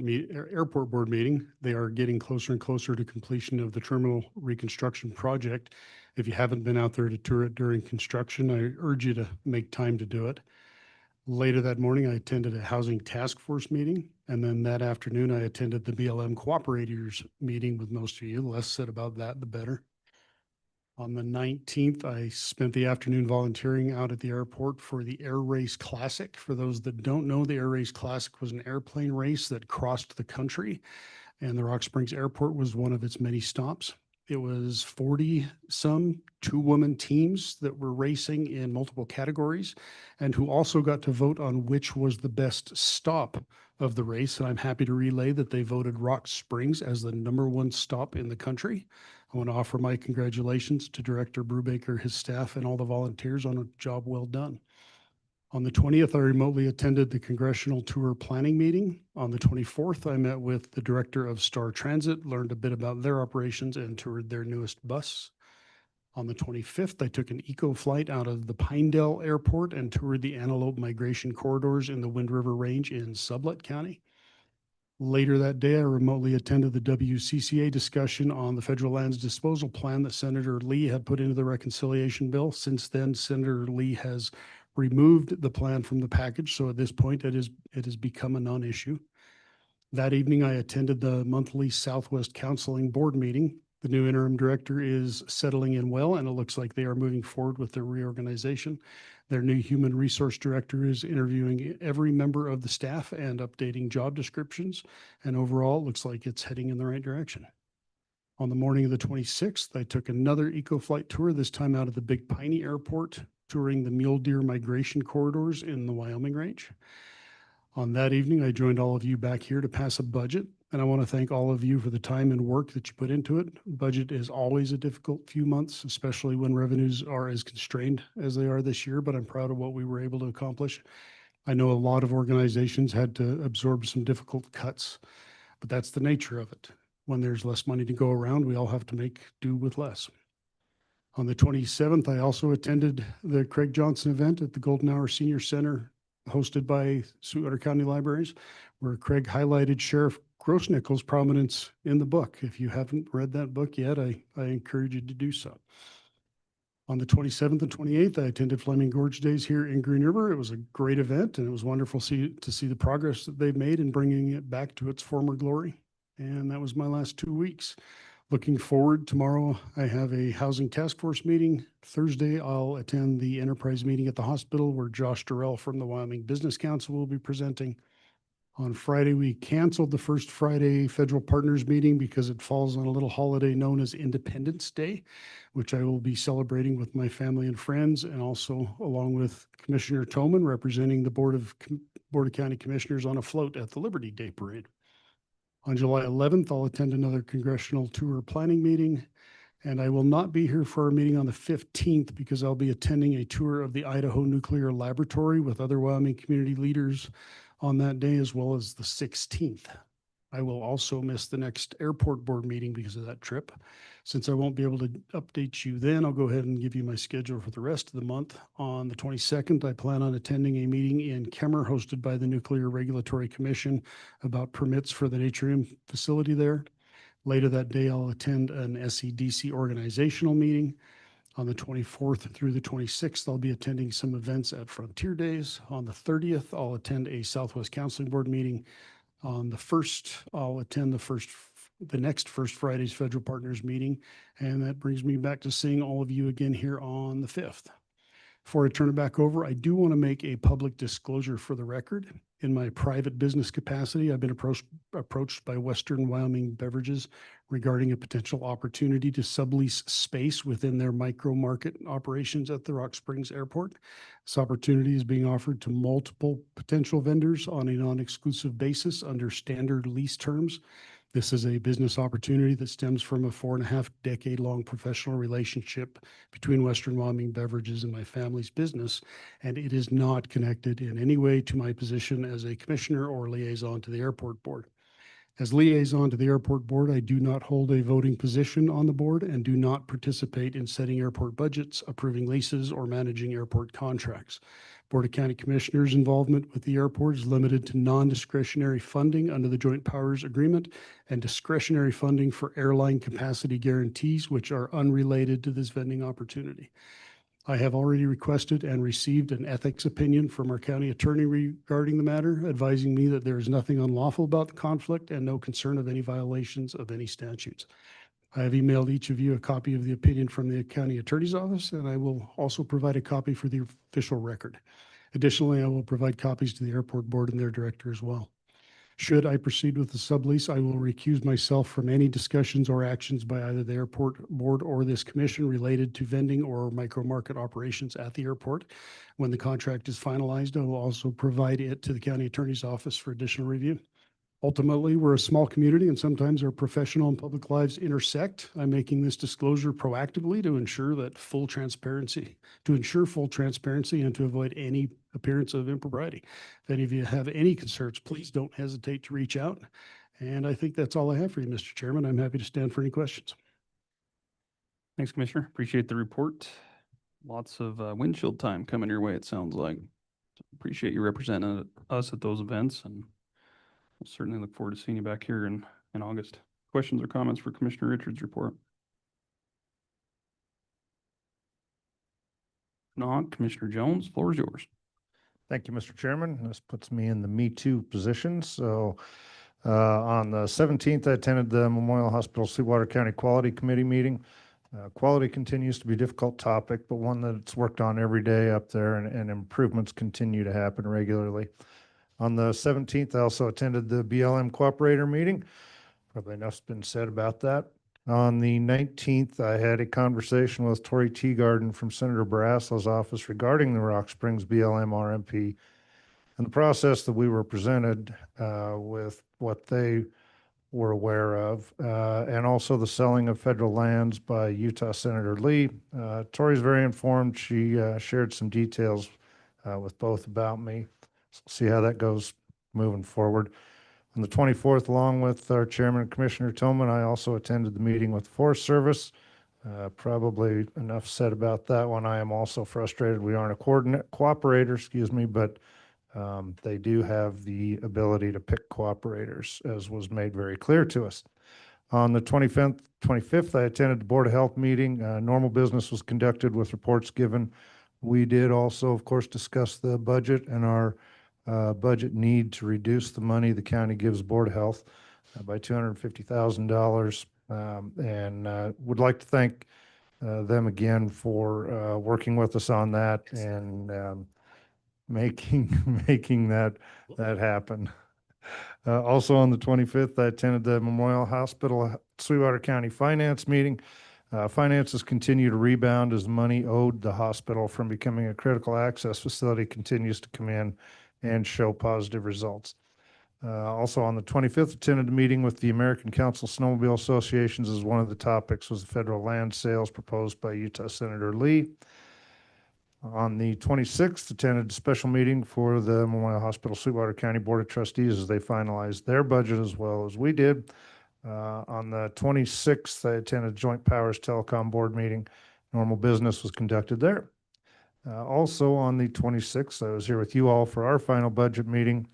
board meeting. They are getting closer and closer to completion of the terminal reconstruction project. If you haven't been out there to tour it during construction, I urge you to make time to do it. Later that morning, I attended a housing task force meeting. And then that afternoon, I attended the BLM cooperators meeting with most of you. The less said about that, the better. On the 19th, I spent the afternoon volunteering out at the airport for the Air Race Classic. For those that don't know, the Air Race Classic was an airplane race that crossed the country, and the Rock Springs Airport was one of its many stops. It was 40-some two-woman teams that were racing in multiple categories and who also got to vote on which was the best stop of the race. And I'm happy to relay that they voted Rock Springs as the #1 stop in the country. I want to offer my congratulations to Director Brubaker, his staff, and all the volunteers on a job well done. On the 20th, I remotely attended the Congressional Tour Planning meeting. On the 24th, I met with the Director of Star Transit, learned a bit about their operations, and toured their newest bus. On the 25th, I took an eco flight out of the Pinedale Airport and toured the antelope migration corridors in the Wind River Range in Sublette County. Later that day, I remotely attended the WCCA discussion on the federal lands disposal plan that Senator Lee had put into the reconciliation bill. Since then, Senator Lee has removed the plan from the package, so at this point, it has become a non-issue. That evening, I attended the monthly Southwest Counseling Board meeting. The new interim director is settling in well, and it looks like they are moving forward with their reorganization. Their new human resource director is interviewing every member of the staff and updating job descriptions. And overall, it looks like it's heading in the right direction. On the morning of the 26th, I took another eco-flight tour, this time out of the Big Piney Airport, touring the mule deer migration corridors in the Wyoming Range. On that evening, I joined all of you back here to pass a budget, and I want to thank all of you for the time and work that you put into it. Budget is always a difficult few months, especially when revenues are as constrained as they are this year, but I'm proud of what we were able to accomplish. I know a lot of organizations had to absorb some difficult cuts, but that's the nature of it. When there's less money to go around, we all have to make do with less. On the 27th, I also attended the Craig Johnson event at the Golden Hour Senior Center hosted by Sweetwater County Libraries, where Craig highlighted Sheriff Grossnickel's prominence in the book. If you haven't read that book yet, I encourage you to do so. On the 27th and 28th, I attended Fleming Gorge Days here in Green River. It was a great event, and it was wonderful to see the progress that they've made in bringing it back to its former glory. And that was my last 2 weeks. Looking forward, tomorrow I have a housing task force meeting. Thursday, I'll attend the enterprise meeting at the hospital where Josh Durrell from the Wyoming Business Council will be presenting. On Friday, we canceled the first Friday federal partners meeting because it falls on a little holiday known as Independence Day, which I will be celebrating with my family and friends, and also along with Commissioner Toman representing the Board of County Commissioners on a float at the Liberty Day Parade. On July 11th, I'll attend another congressional tour planning meeting, and I will not be here for our meeting on the 15th because I'll be attending a tour of the Idaho Nuclear Laboratory with other Wyoming community leaders on that day, as well as the 16th. I will also miss the next airport board meeting because of that trip. Since I won't be able to update you then, I'll go ahead and give you my schedule for the rest of the month. On the 22nd, I plan on attending a meeting in Kemmer hosted by the Nuclear Regulatory Commission about permits for the Natrium facility there. Later that day, I'll attend an SEDC organizational meeting. On the 24th through the 26th, I'll be attending some events at Frontier Days. On the 30th, I'll attend a Southwest Counseling Board meeting. On the 1st, I'll attend the next First Friday's Federal Partners meeting, and that brings me back to seeing all of you again here on the 5th. Before I turn it back over, I do want to make a public disclosure for the record. In my private business capacity, I've been approached by Western Wyoming Beverages regarding a potential opportunity to sublease space within their micro market operations at the Rock Springs Airport. This opportunity is being offered to multiple potential vendors on a non-exclusive basis under standard lease terms. This is a business opportunity that stems from a 4.5-decade-long professional relationship between Western Wyoming Beverages and my family's business, and it is not connected in any way to my position as a commissioner or liaison to the airport board. As liaison to the airport board, I do not hold a voting position on the board and do not participate in setting airport budgets, approving leases, or managing airport contracts. Board of County Commissioners' involvement with the airport is limited to non-discretionary funding under the Joint Powers Agreement and discretionary funding for airline capacity guarantees, which are unrelated to this vending opportunity. I have already requested and received an ethics opinion from our county attorney regarding the matter, advising me that there is nothing unlawful about the conflict and no concern of any violations of any statutes. I have emailed each of you a copy of the opinion from the county attorney's office, and I will also provide a copy for the official record. Additionally, I will provide copies to the airport board and their director as well. Should I proceed with the sublease, I will recuse myself from any discussions or actions by either the airport board or this commission related to vending or micro market operations at the airport. When the contract is finalized, I will also provide it to the county attorney's office for additional review. Ultimately, we're a small community and sometimes our professional and public lives intersect. I'm making this disclosure proactively to ensure full transparency and to avoid any appearance of impropriety. If any of you have any concerns, please don't hesitate to reach out. And I think that's all I have for you, Mr. Chairman. I'm happy to stand for any questions. Thanks, Commissioner. Appreciate the report. Lots of windshield time coming your way, it sounds like. Appreciate you representing us at those events, and we'll certainly look forward to seeing you back here in August. Questions or comments for Commissioner Richards' report? Not, Commissioner Jones, floor is yours. Thank you, Mr. Chairman. This puts me in the Me Too position. So on the 17th, I attended the Memorial Hospital Sweetwater County Quality Committee meeting. Quality continues to be a difficult topic, but one that's worked on every day up there, and improvements continue to happen regularly. On the 17th, I also attended the BLM Cooperator meeting. Probably enough's been said about that. On the 19th, I had a conversation with Tori Teagarden from Senator Barraslo's office regarding the Rock Springs BLM RMP and the process that we were presented with what they were aware of, and also the selling of federal lands by Utah Senator Lee. Tori's very informed. She shared some details with both about me. So see how that goes moving forward. On the 24th, along with our chairman, Commissioner Tillman, I also attended the meeting with the Forest Service. Probably enough said about that one. I am also frustrated we aren't a cooperator, but they do have the ability to pick cooperators, as was made very clear to us. On the 25th, I attended the Board of Health meeting. Normal business was conducted with reports given. We did also, of course, discuss the budget and our budget need to reduce the money the county gives Board of Health by $250,000. And would like to thank them again for working with us on that and making that happen. Also on the 25th, I attended the Memorial Hospital Sweetwater County Finance meeting. Finances continue to rebound as the money owed the hospital from becoming a critical access facility continues to come in and show positive results. Also on the 25th, attended a meeting with the American Council Snowmobile Associations as one of the topics was the federal land sales proposed by Utah Senator Lee. On the 26th, attended a special meeting for the Memorial Hospital Sweetwater County Board of Trustees as they finalized their budget as well as we did. On the 26th, I attended Joint Powers Telecom Board meeting. Normal business was conducted there. Also on the 26th, I was here with you all for our final budget meeting.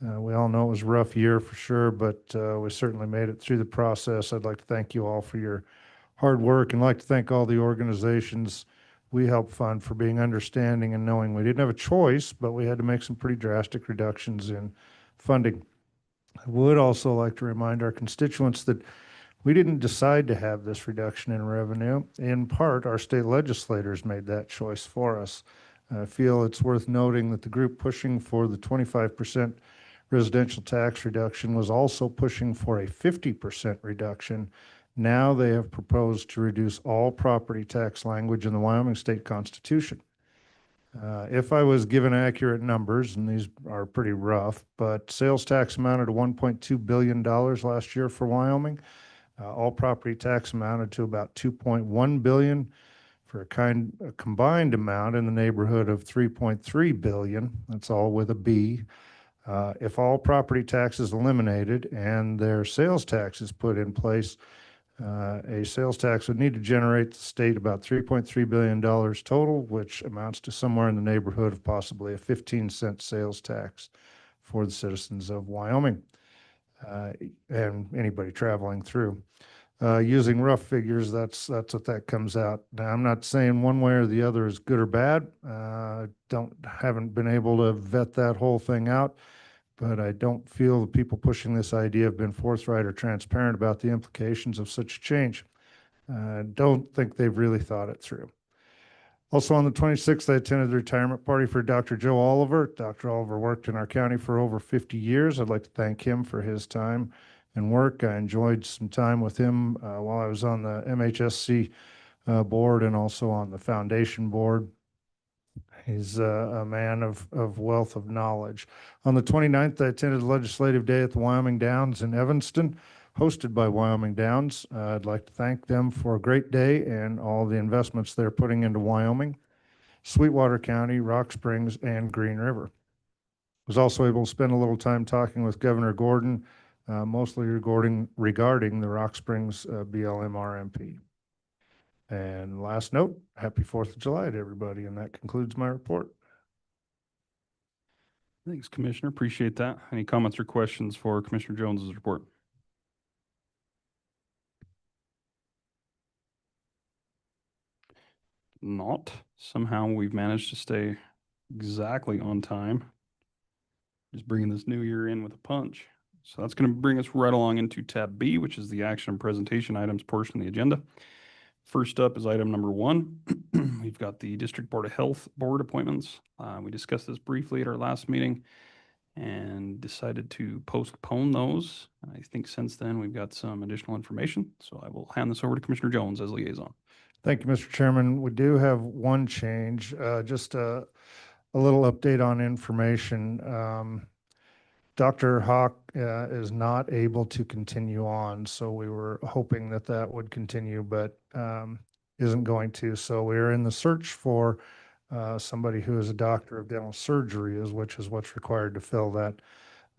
We all know it was a rough year for sure, but we certainly made it through the process. I'd like to thank you all for your hard work and like to thank all the organizations we helped fund for being understanding and knowing we didn't have a choice, but we had to make some pretty drastic reductions in funding. I would also like to remind our constituents that we didn't decide to have this reduction in revenue. In part, our state legislators made that choice for us. I feel it's worth noting that the group pushing for the 25% residential tax reduction was also pushing for a 50% reduction. Now they have proposed to reduce all property tax language in the Wyoming State Constitution. If I was given accurate numbers, and these are pretty rough, but sales tax amounted to $1.2 billion last year for Wyoming. All property tax amounted to about 2.1 billion, for a combined amount in the neighborhood of 3.3 billion. That's all with a B. If all property taxes eliminated and their sales taxes put in place, a sales tax would need to generate the state about $3.3 billion total, which amounts to somewhere in the neighborhood of possibly a 15-cent sales tax for the citizens of Wyoming and anybody traveling through. Using rough figures, that's what that comes out. Now, I'm not saying one way or the other is good or bad. Haven't been able to vet that whole thing out, but I don't feel the people pushing this idea have been forthright or transparent about the implications of such a change. Don't think they've really thought it through. Also on the 26th, I attended the retirement party for Dr. Joe Oliver. Dr. Oliver worked in our county for over 50 years. I'd like to thank him for his time and work. I enjoyed some time with him while I was on the MHSC board and also on the foundation board. He's a man of wealth of knowledge. On the 29th, I attended Legislative Day at the Wyoming Downs in Evanston, hosted by Wyoming Downs. I'd like to thank them for a great day and all the investments they're putting into Wyoming, Sweetwater County, Rock Springs, and Green River. Was also able to spend a little time talking with Governor Gordon, mostly regarding the Rock Springs BLM RMP. And last note, happy 4th of July to everybody, and that concludes my report. Thanks, Commissioner. Appreciate that. Any comments or questions for Commissioner Jones's report? Not. Somehow we've managed to stay exactly on time. Just bringing this new year in with a punch. So that's going to bring us right along into tab B, which is the action and presentation items portion of the agenda. First up is item number 1. We've got the District Board of Health Board appointments. We discussed this briefly at our last meeting and decided to postpone those. I think since then we've got some additional information. So I will hand this over to Commissioner Jones as liaison. Thank you, Mr. Chairman. We do have one change, just a little update on information. Dr. Hawk is not able to continue on, so we were hoping that that would continue, but isn't going to. So we're in the search for somebody who is a doctor of dental surgery, which is what's required to fill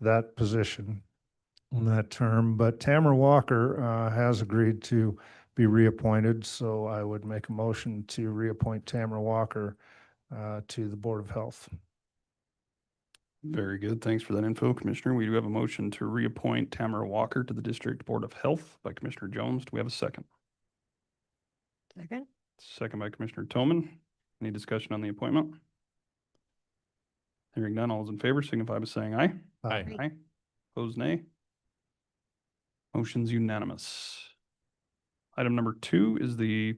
that position on that term. But Tamara Walker has agreed to be reappointed, so I would make a motion to reappoint Tamara Walker to the Board of Health. Very good. Thanks for that info, Commissioner. We do have a motion to reappoint Tamara Walker to the District Board of Health by Commissioner Jones. Do we have a second? Second. Second by Commissioner Toman. Any discussion on the appointment? Hearing none, all those in favor signify by saying aye. Aye. Aye. Opposed, nay. Motion's unanimous. Item number 2 is the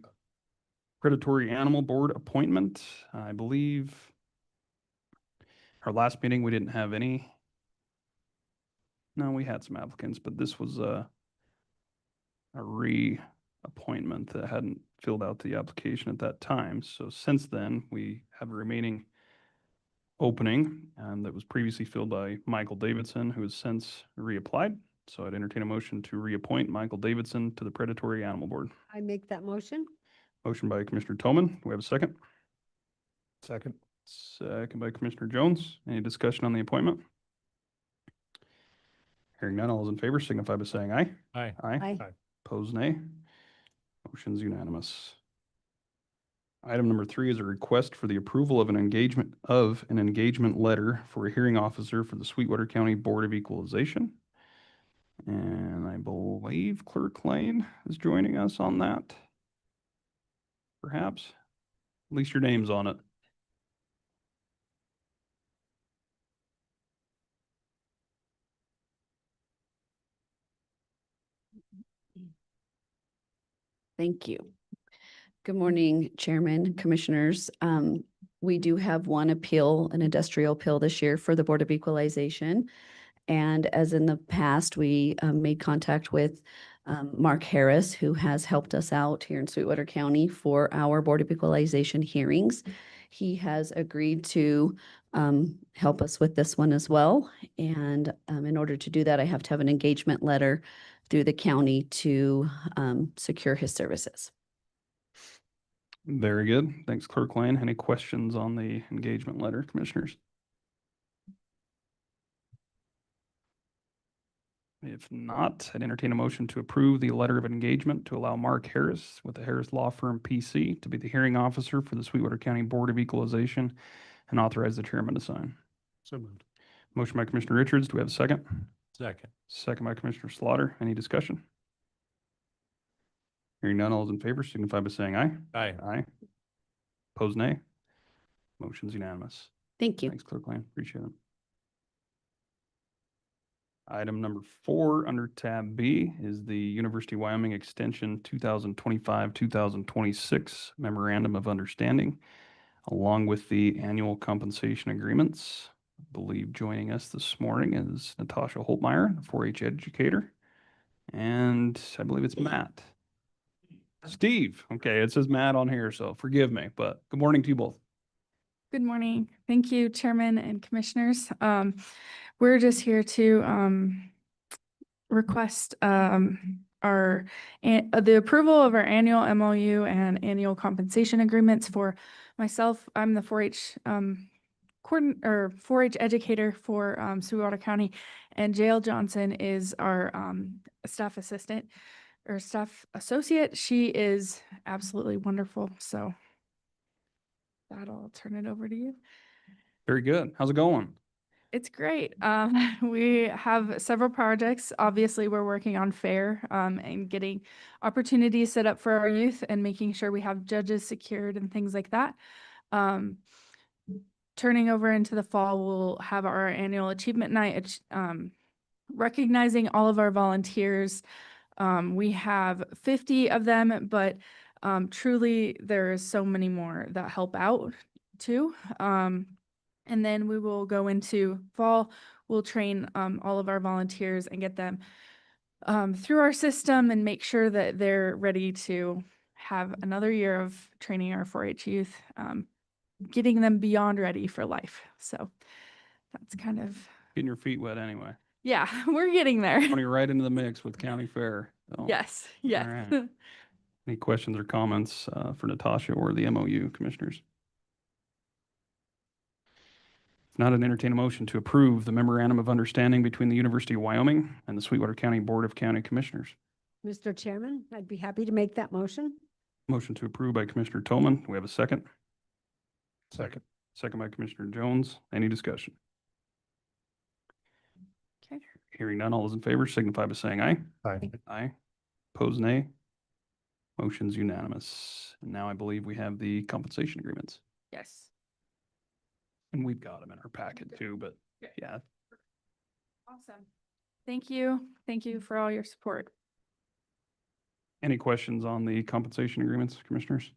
Predatory Animal Board appointment. I believe our last meeting, we didn't have any. No, we had some applicants, but this was a reappointment that hadn't filled out the application at that time. So since then, we have a remaining opening, and that was previously filled by Michael Davidson, who has since reapplied. So I'd entertain a motion to reappoint Michael Davidson to the Predatory Animal Board. I make that motion. Motion by Commissioner Toman. Do we have a second? Second. Second by Commissioner Jones. Any discussion on the appointment? Hearing none, all those in favor signify by saying aye. Aye. Aye. Opposed, nay. Motion's unanimous. Item number 3 is a request for the approval of an engagement letter for a hearing officer for the Sweetwater County Board of Equalization. And I believe Clerk Lane is joining us on that. Perhaps. At least your name's on it. Thank you. Good morning, Chairman, Commissioners. We do have one appeal, an industrial appeal this year for the Board of Equalization. And as in the past, we made contact with Mark Harris, who has helped us out here in Sweetwater County for our Board of Equalization hearings. He has agreed to help us with this one as well. And in order to do that, I have to have an engagement letter through the county to secure his services. Very good. Thanks, Clerk Lane. Any questions on the engagement letter, commissioners? If not, I'd entertain a motion to approve the letter of engagement to allow Mark Harris with the Harris Law Firm PC to be the hearing officer for the Sweetwater County Board of Equalization and authorize the chairman to sign. So moved. Motion by Commissioner Richards. Do we have a second? Second. Second by Commissioner Slaughter. Any discussion? Hearing none, all those in favor signify by saying aye. Aye. Aye. Opposed, nay. Motion's unanimous. Thank you. Thanks, Clerk Lane. Appreciate it. Item number 4 under tab B is the University of Wyoming Extension 2025-2026 Memorandum of Understanding, along with the annual compensation agreements. I believe joining us this morning is Natasha Holtmeyer, the 4-H educator, and I believe it's Matt. Steve. Okay, it says Matt on here, so forgive me, but good morning to you both. Good morning. Thank you, Chairman and Commissioners. We're just here to request the approval of our annual MOU and annual compensation agreements for myself. I'm the 4-H 4-H educator for Sweetwater County, and Jael Johnson is our staff assistant or staff associate. She is absolutely wonderful. So that'll turn it over to you. Very good. How's it going? It's great. We have several projects. Obviously, we're working on FAIR and getting opportunities set up for our youth and making sure we have judges secured and things like that. Turning over into the fall, we'll have our annual achievement night, recognizing all of our volunteers. We have 50 of them, but truly there is so many more that help out too. And then we will go into fall. We'll train all of our volunteers and get them through our system and make sure that they're ready to have another year of training our 4-H youth, getting them beyond ready for life. So that's kind of, Getting your feet wet anyway. yeah, we're getting there. Running right into the mix with county fair. So, Yes, yes. right. Any questions or comments for Natasha or the MOU commissioners? If not, I'd entertain a motion to approve the memorandum of understanding between the University of Wyoming and the Sweetwater County Board of County Commissioners. Mr. Chairman, I'd be happy to make that motion. Motion to approve by Commissioner Toman. Do we have a second? Second. Second by Commissioner Jones. Any discussion? Okay. Hearing none, all those in favor signify by saying aye. Aye. Aye. Opposed, nay. Motion's unanimous. And now I believe we have the compensation agreements. Yes. And we've got them in our packet too, but yeah. Awesome. Thank you. Thank you for all your support. Any questions on the compensation agreements, commissioners?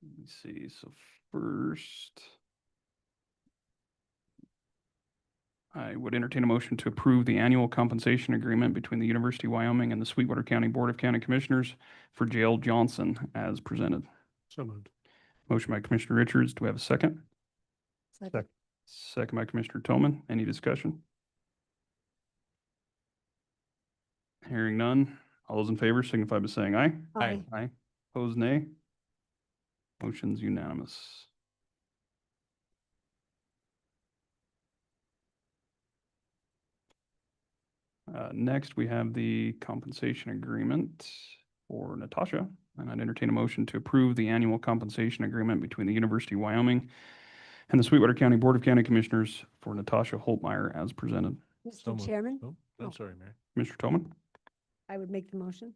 Let me see. So first, I would entertain a motion to approve the annual compensation agreement between the University of Wyoming and the Sweetwater County Board of County Commissioners for Jael Johnson as presented. So moved. Motion by Commissioner Richards. Do we have a second? Second. Second by Commissioner Toman. Any discussion? Hearing none. All those in favor signify by saying aye. Aye. Aye. Opposed, nay. Motion's unanimous. Next, we have the compensation agreement for Natasha, and I'd entertain a motion to approve the annual compensation agreement between the University of Wyoming and the Sweetwater County Board of County Commissioners for Natasha Holtmeyer as presented. So Mr. moved. Chairman, Oh, Oh. I'm sorry, Mary. Commissioner Toman? I would make the motion.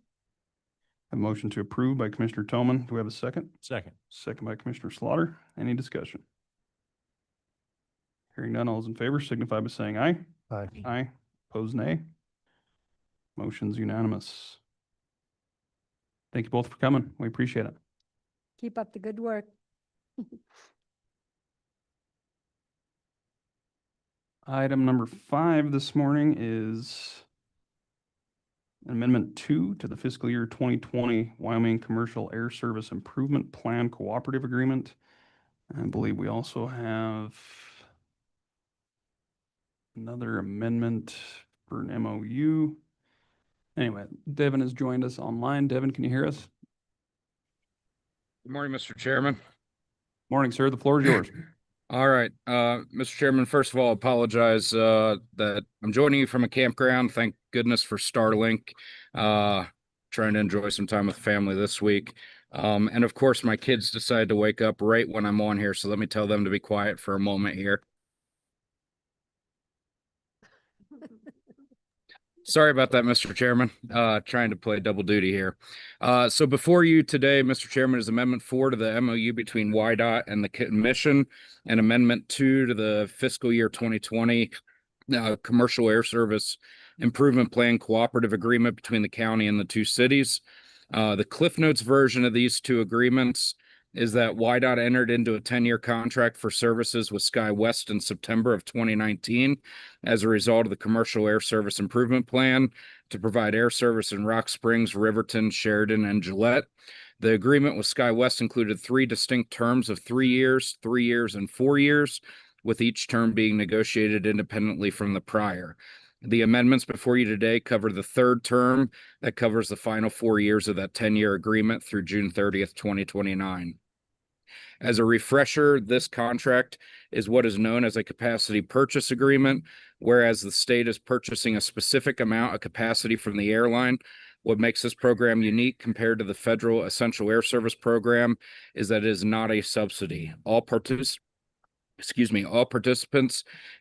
A motion to approve by Commissioner Toman. Do we have a second? Second. Second by Commissioner Slaughter. Any discussion? Hearing none, all those in favor signify by saying aye. Aye. Aye. Opposed, nay. Motion's unanimous. Thank you both for coming. We appreciate it. Keep up the good work. Item number 5 this morning is Amendment 2 to the fiscal year 2020 Wyoming Commercial Air Service Improvement Plan Cooperative Agreement. I believe we also have another amendment for an MOU. Anyway, Devin has joined us online. Devin, can you hear us? Good morning, Mr. Chairman. Morning, sir. The floor is yours. All right, Mr. Chairman, first of all, apologize that I'm joining you from a campground. Thank goodness for Starlink. Trying to enjoy some time with family this week. And of course, my kids decided to wake up right when I'm on here, so let me tell them to be quiet for a moment here. Sorry about that, Mr. Chairman. Trying to play double duty here. So before you today, Mr. Chairman, is Amendment 4 to the MOU between YDOT and the Commission, and Amendment 2 to the fiscal year 2020 Commercial Air Service Improvement Plan Cooperative Agreement between the county and the two cities. The Cliff Notes version of these two agreements is that YDOT entered into a 10-year contract for services with SkyWest in September of 2019 as a result of the Commercial Air Service Improvement Plan to provide air service in Rock Springs, Riverton, Sheridan, and Gillette. The agreement with SkyWest included 3 distinct terms of 3 years, 3 years, and 4 years, with each term being negotiated independently from the prior. The amendments before you today cover the third term that covers the final 4 years of that 10-year agreement through June 30th, 2029. As a refresher, this contract is what is known as a capacity purchase agreement, whereas the state is purchasing a specific amount of capacity from the airline. What makes this program unique compared to the federal Essential Air Service program is that it is not a subsidy. All participants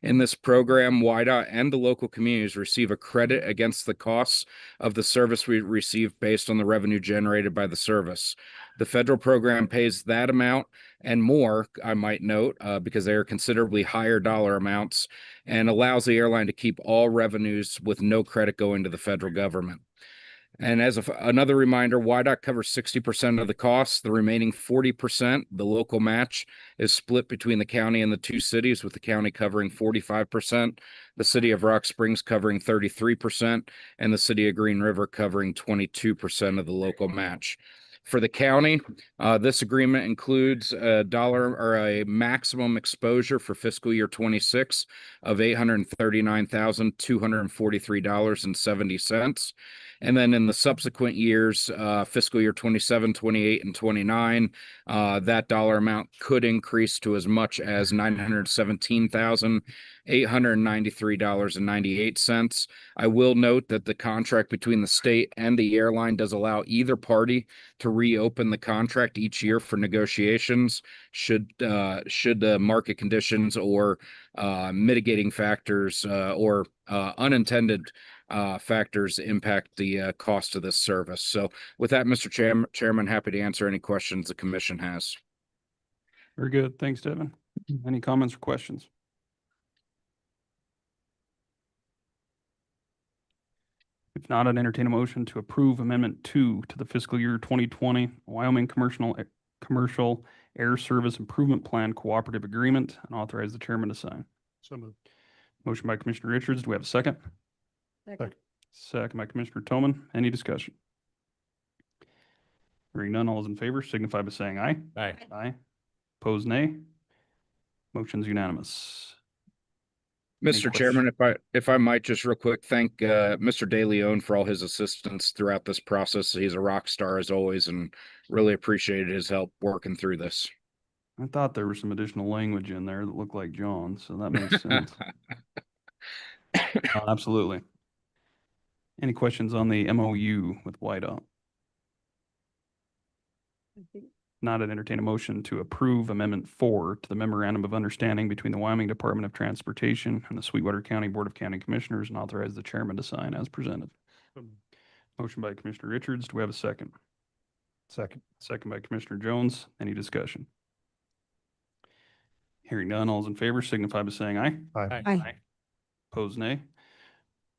in this program, YDOT, and the local communities receive a credit against the costs of the service we receive based on the revenue generated by the service. The federal program pays that amount and more, I might note, because they are considerably higher dollar amounts, and allows the airline to keep all revenues with no credit going to the federal government. And as another reminder, YDOT covers 60% of the costs. The remaining 40%, the local match, is split between the county and the two cities, with the county covering 45%, the city of Rock Springs covering 33%, and the city of Green River covering 22% of the local match. For the county, this agreement includes a maximum exposure for fiscal year 26 of $839,243.70. And then in the subsequent years, fiscal year 27, 28, and 29, that dollar amount could increase to as much as $917,893.98. I will note that the contract between the state and the airline does allow either party to reopen the contract each year for negotiations should market conditions or mitigating factors or unintended factors impact the cost of this service. So with that, Mr. Chairman, happy to answer any questions the commission has. Very good. Thanks, Devin. Any comments or questions? If not, I'd entertain a motion to approve Amendment 2 to the fiscal year 2020 Wyoming Commercial Air Service Improvement Plan Cooperative Agreement and authorize the chairman to sign. So moved. Motion by Commissioner Richards. Do we have a second? Second. Second by Commissioner Toman. Any discussion? Hearing none, all those in favor signify by saying aye. Aye. Aye. Opposed, nay. Motion's unanimous. Mr. Chairman, if I might just real quick thank Mr. De Leon for all his assistance throughout this process. He's a rock star as always, and really appreciated his help working through this. I thought there was some additional language in there that looked like John, so that makes sense. Absolutely. Any questions on the MOU with YDOT? I think Not, I'd entertain a motion to approve Amendment 4 to the Memorandum of Understanding between the Wyoming Department of Transportation and the Sweetwater County Board of County Commissioners and authorize the chairman to sign as presented. Motion by Commissioner Richards. Do we have a second? Second. Second by Commissioner Jones. Any discussion? Hearing none, all those in favor signify by saying aye. Aye. Aye. Opposed, nay.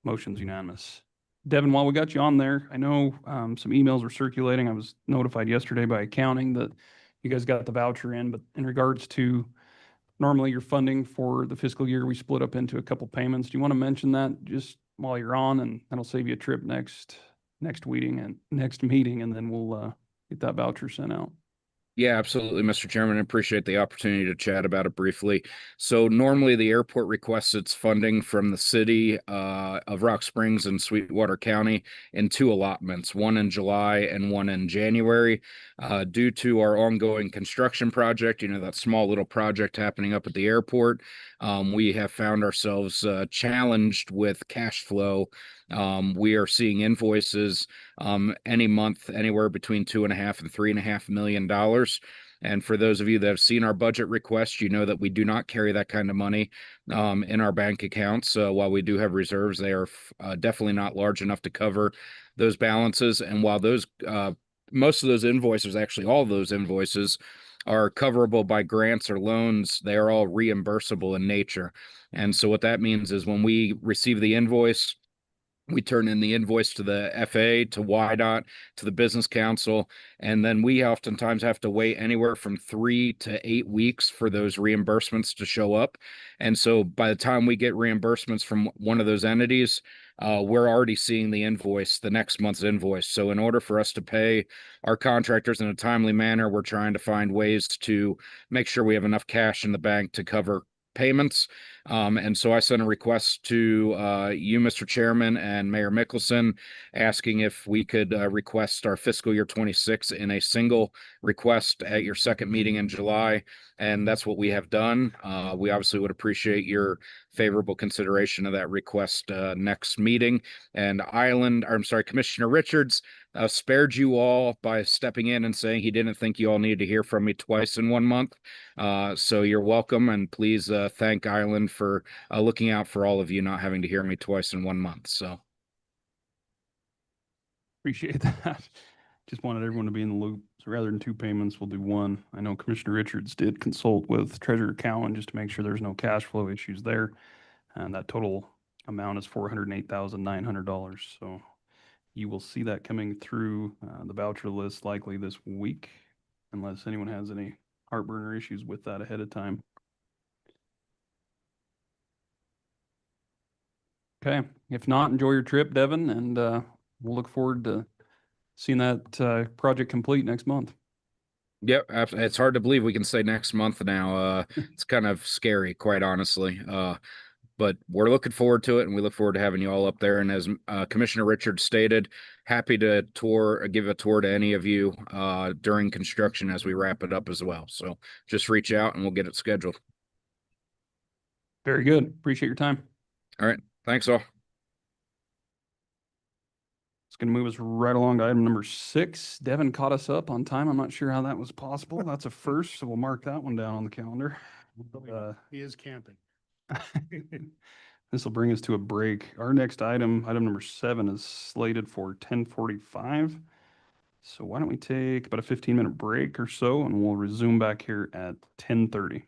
Motion's unanimous. Devin, while we got you on there, I know some emails were circulating. I was notified yesterday by accounting that you guys got the voucher in, but in regards to normally your funding for the fiscal year, we split up into a couple payments. Do you want to mention that just while you're on, and that'll save you a trip next next meeting, and then we'll get that voucher sent out. Yeah, absolutely, Mr. Chairman. I appreciate the opportunity to chat about it briefly. So normally the airport requests its funding from the city of Rock Springs and Sweetwater County in two allotments, one in July and one in January. Due to our ongoing construction project, that small little project happening up at the airport, we have found ourselves challenged with cash flow. We are seeing invoices any month anywhere between $2.5 and $3.5 million. And for those of you that have seen our budget request, you know that we do not carry that kind of money in our bank accounts. So while we do have reserves, they are definitely not large enough to cover those balances. And while those most of those invoices, actually all of those invoices, are coverable by grants or loans, they are all reimbursable in nature. And so what that means is when we receive the invoice, we turn in the invoice to the FA, to YDOT, to the Business Council, and then we oftentimes have to wait anywhere from 3 to 8 weeks for those reimbursements to show up. And so by the time we get reimbursements from one of those entities, we're already seeing the invoice, the next month's invoice. So in order for us to pay our contractors in a timely manner, we're trying to find ways to make sure we have enough cash in the bank to cover payments. And so I sent a request to you, Mr. Chairman, and Mayor Mickelson, asking if we could request our fiscal year 26 in a single request at your second meeting in July. And that's what we have done. We obviously would appreciate your favorable consideration of that request next meeting. And Commissioner Richards spared you all by stepping in and saying he didn't think you all needed to hear from me twice in 1 month. So you're welcome, and please thank Island for looking out for all of you, not having to hear me twice in 1 month. So Appreciate that. Just wanted everyone to be in the loop. So rather than two payments, we'll do one. I know Commissioner Richards did consult with Treasurer Cowan just to make sure there's no cash flow issues there. And that total amount is $408,900. So you will see that coming through the voucher list likely this week, unless anyone has any heartburn or issues with that ahead of time. Okay. If not, enjoy your trip, Devin, and we'll look forward to seeing that project complete next month. yep, it's hard to believe we can say next month now. It's kind of scary, quite honestly. But we're looking forward to it, and we look forward to having you all up there. And as Commissioner Richards stated, happy to give a tour to any of you during construction as we wrap it up as well. So just reach out and we'll get it scheduled. Very good. Appreciate your time. All right. Thanks all. It's going to move us right along to item number 6. Devin caught us up on time. I'm not sure how that was possible. That's a first, so we'll mark that one down on the calendar. He is camping. This will bring us to a break. Our next item number 7, is slated for 10:45. So why don't we take about a 15-minute break or so, and we'll resume back here at 10:30.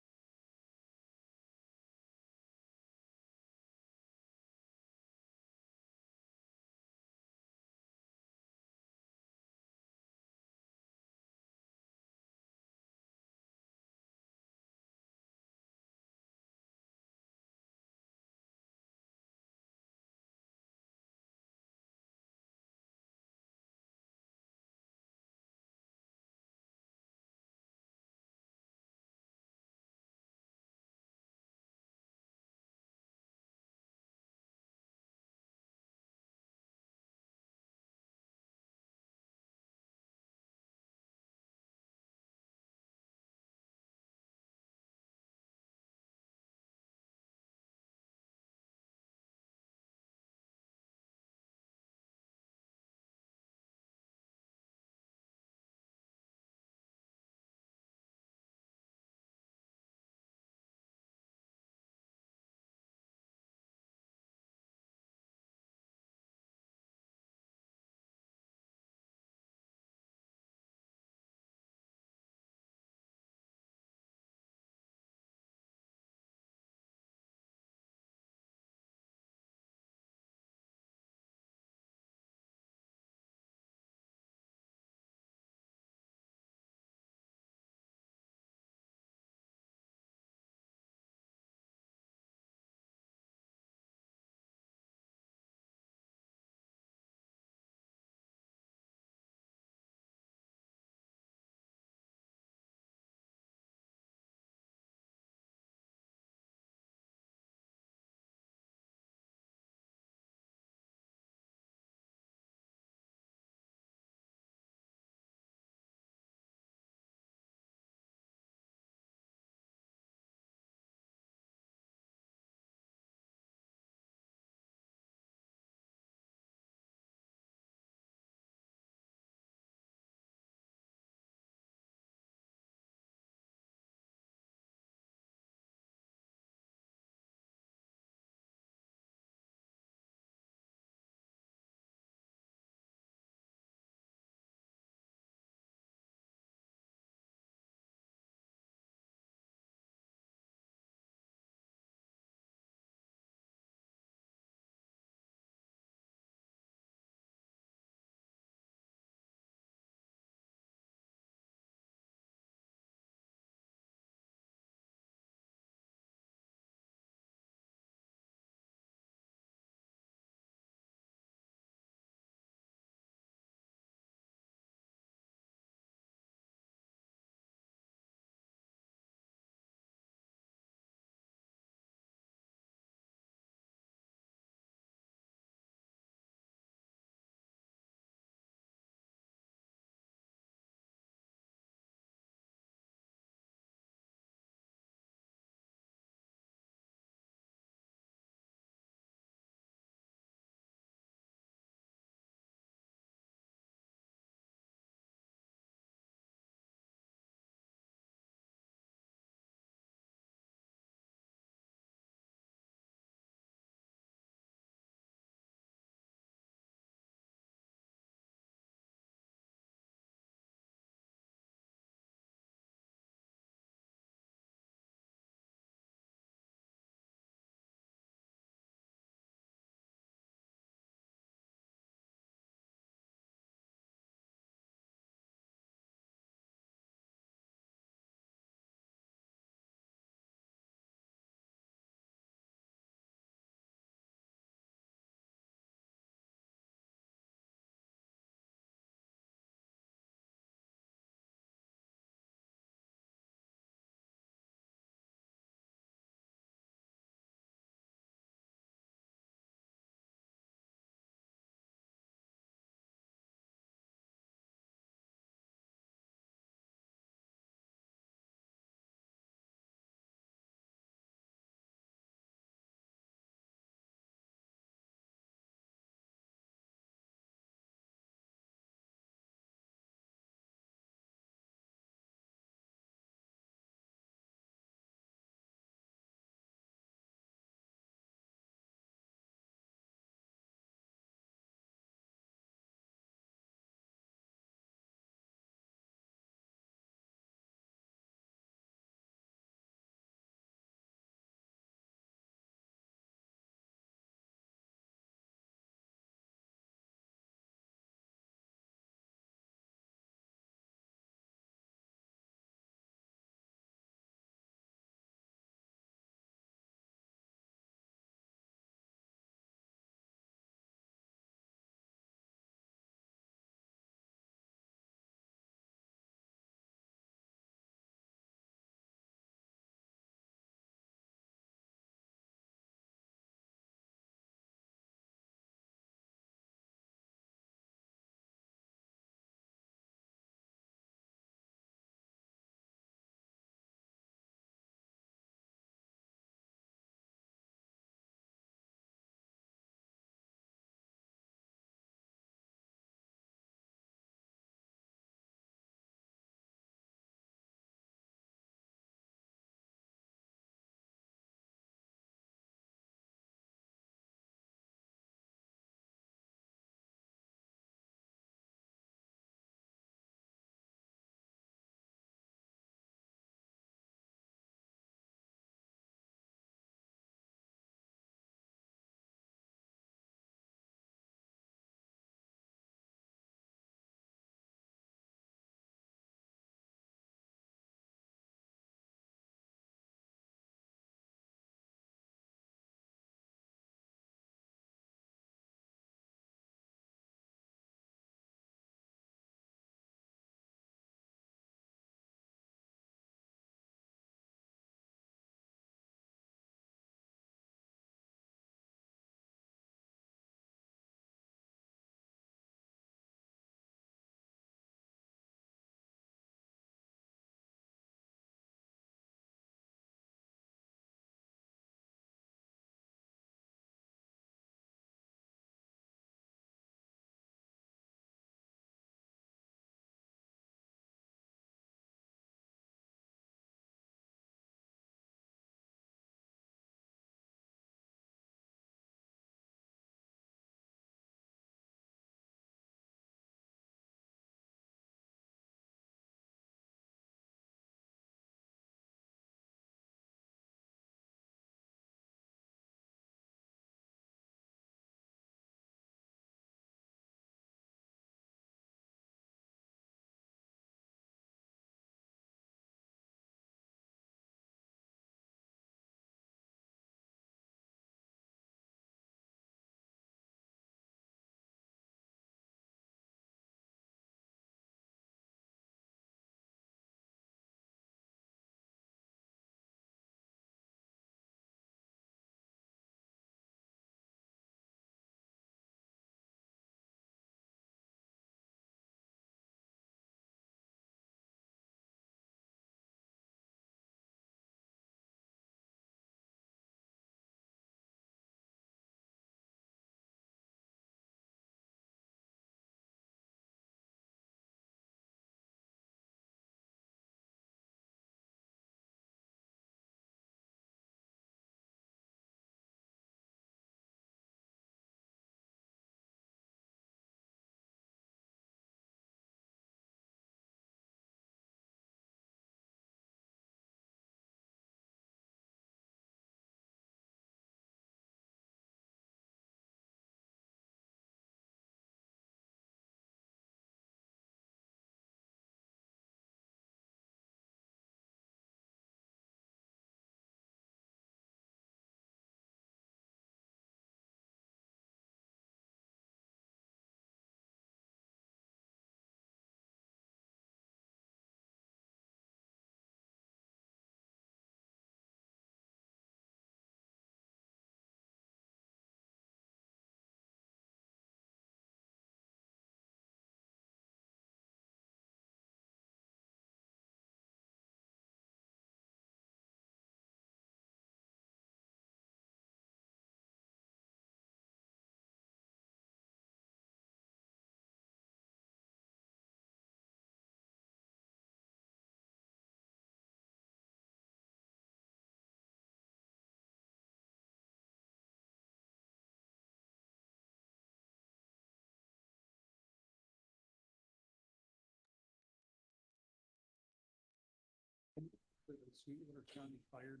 Sweetwater County Fire.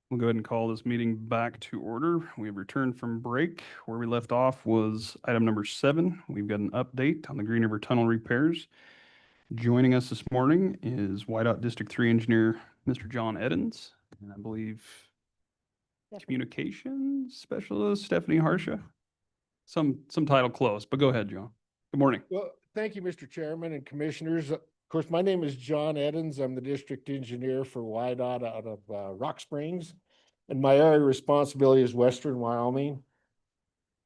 We'll go ahead and call this meeting back to order. We have returned from break. Where we left off was item number 7. We've got an update on the Green River Tunnel repairs. Joining us this morning is YDOT District 3 Engineer, Mr. John Edens, and I believe Communications Specialist Stephanie Harsha. Some title close, but go ahead, John. Good morning. Well, thank you, Mr. Chairman and Commissioners. Of course, my name is John Edens. I'm the district engineer for YDOT out of Rock Springs, and my area of responsibility is Western Wyoming.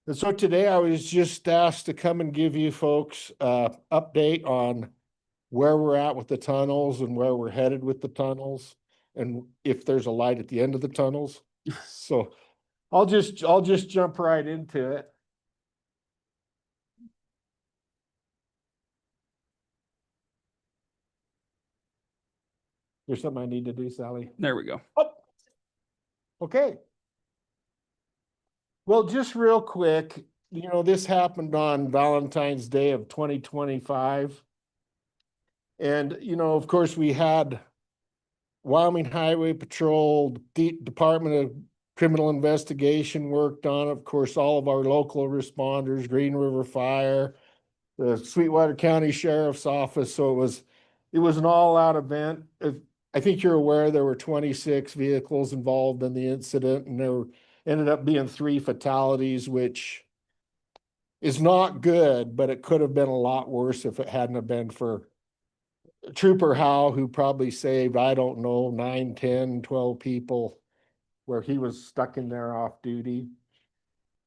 And so today I was just asked to come and give you folks update on where we're at with the tunnels and where we're headed with the tunnels, and if there's a light at the end of the tunnels. So I'll just jump right into it. There's something I need to do, Sally? There we go. Oh, okay. Well, just real quick, this happened on Valentine's Day of 2025. And, of course, we had Wyoming Highway Patrol, Department of Criminal Investigation worked on it. Of course, all of our local responders, Green River Fire, the Sweetwater County Sheriff's Office. So it was an all-out event. I think you're aware there were 26 vehicles involved in the incident, and there ended up being 3 fatalities, which is not good, but it could have been a lot worse if it hadn't have been for Trooper Howe, who probably saved, I don't know, 9, 10, 12 people where he was stuck in there off duty.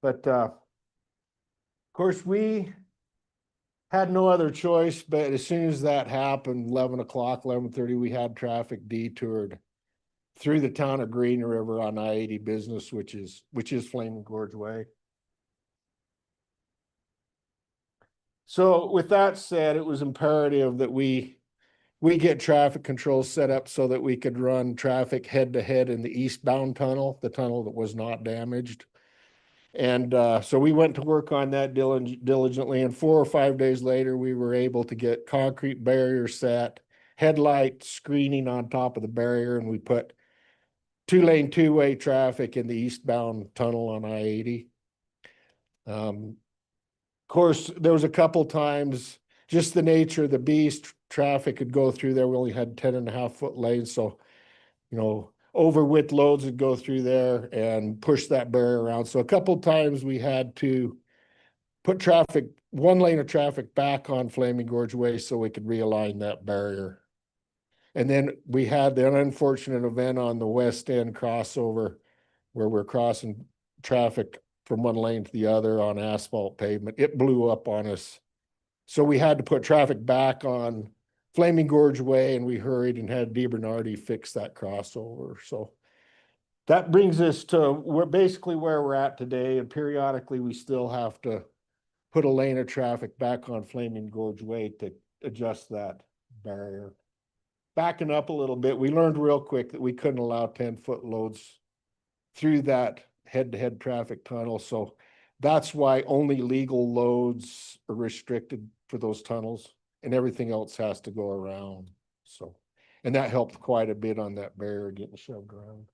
But of course, we had no other choice, but as soon as that happened, 11 o'clock, 11:30, we had traffic detoured through the town of Green River on I-80 business, which is Flaming Gorge Way. So with that said, it was imperative that we get traffic controls set up so that we could run traffic head to head in the eastbound tunnel, the tunnel that was not damaged. And so we went to work on that diligently, and 4 or 5 days later, we were able to get concrete barrier set, headlight screening on top of the barrier, and we put 2-lane, 2-way traffic in the eastbound tunnel on I-80. Of course, there was a couple times, just the nature of the beast, traffic could go through there. We only had 10.5-foot lanes, so, over width loads would go through there and push that barrier around. So a couple times we had to put 1 lane of traffic back on Flaming Gorge Way so we could realign that barrier. And then we had the unfortunate event on the west end crossover where we're crossing traffic from 1 lane to the other on asphalt pavement. It blew up on us. So we had to put traffic back on Flaming Gorge Way, and we hurried and had DeBernardi fix that crossover. So that brings us to where we're at today, and periodically we still have to put a lane of traffic back on Flaming Gorge Way to adjust that barrier. Backing up a little bit, we learned real quick that we couldn't allow 10-foot loads through that head-to-head traffic tunnel. So that's why only legal loads are restricted for those tunnels, and everything else has to go around. So, and that helped quite a bit on that barrier getting shoved around.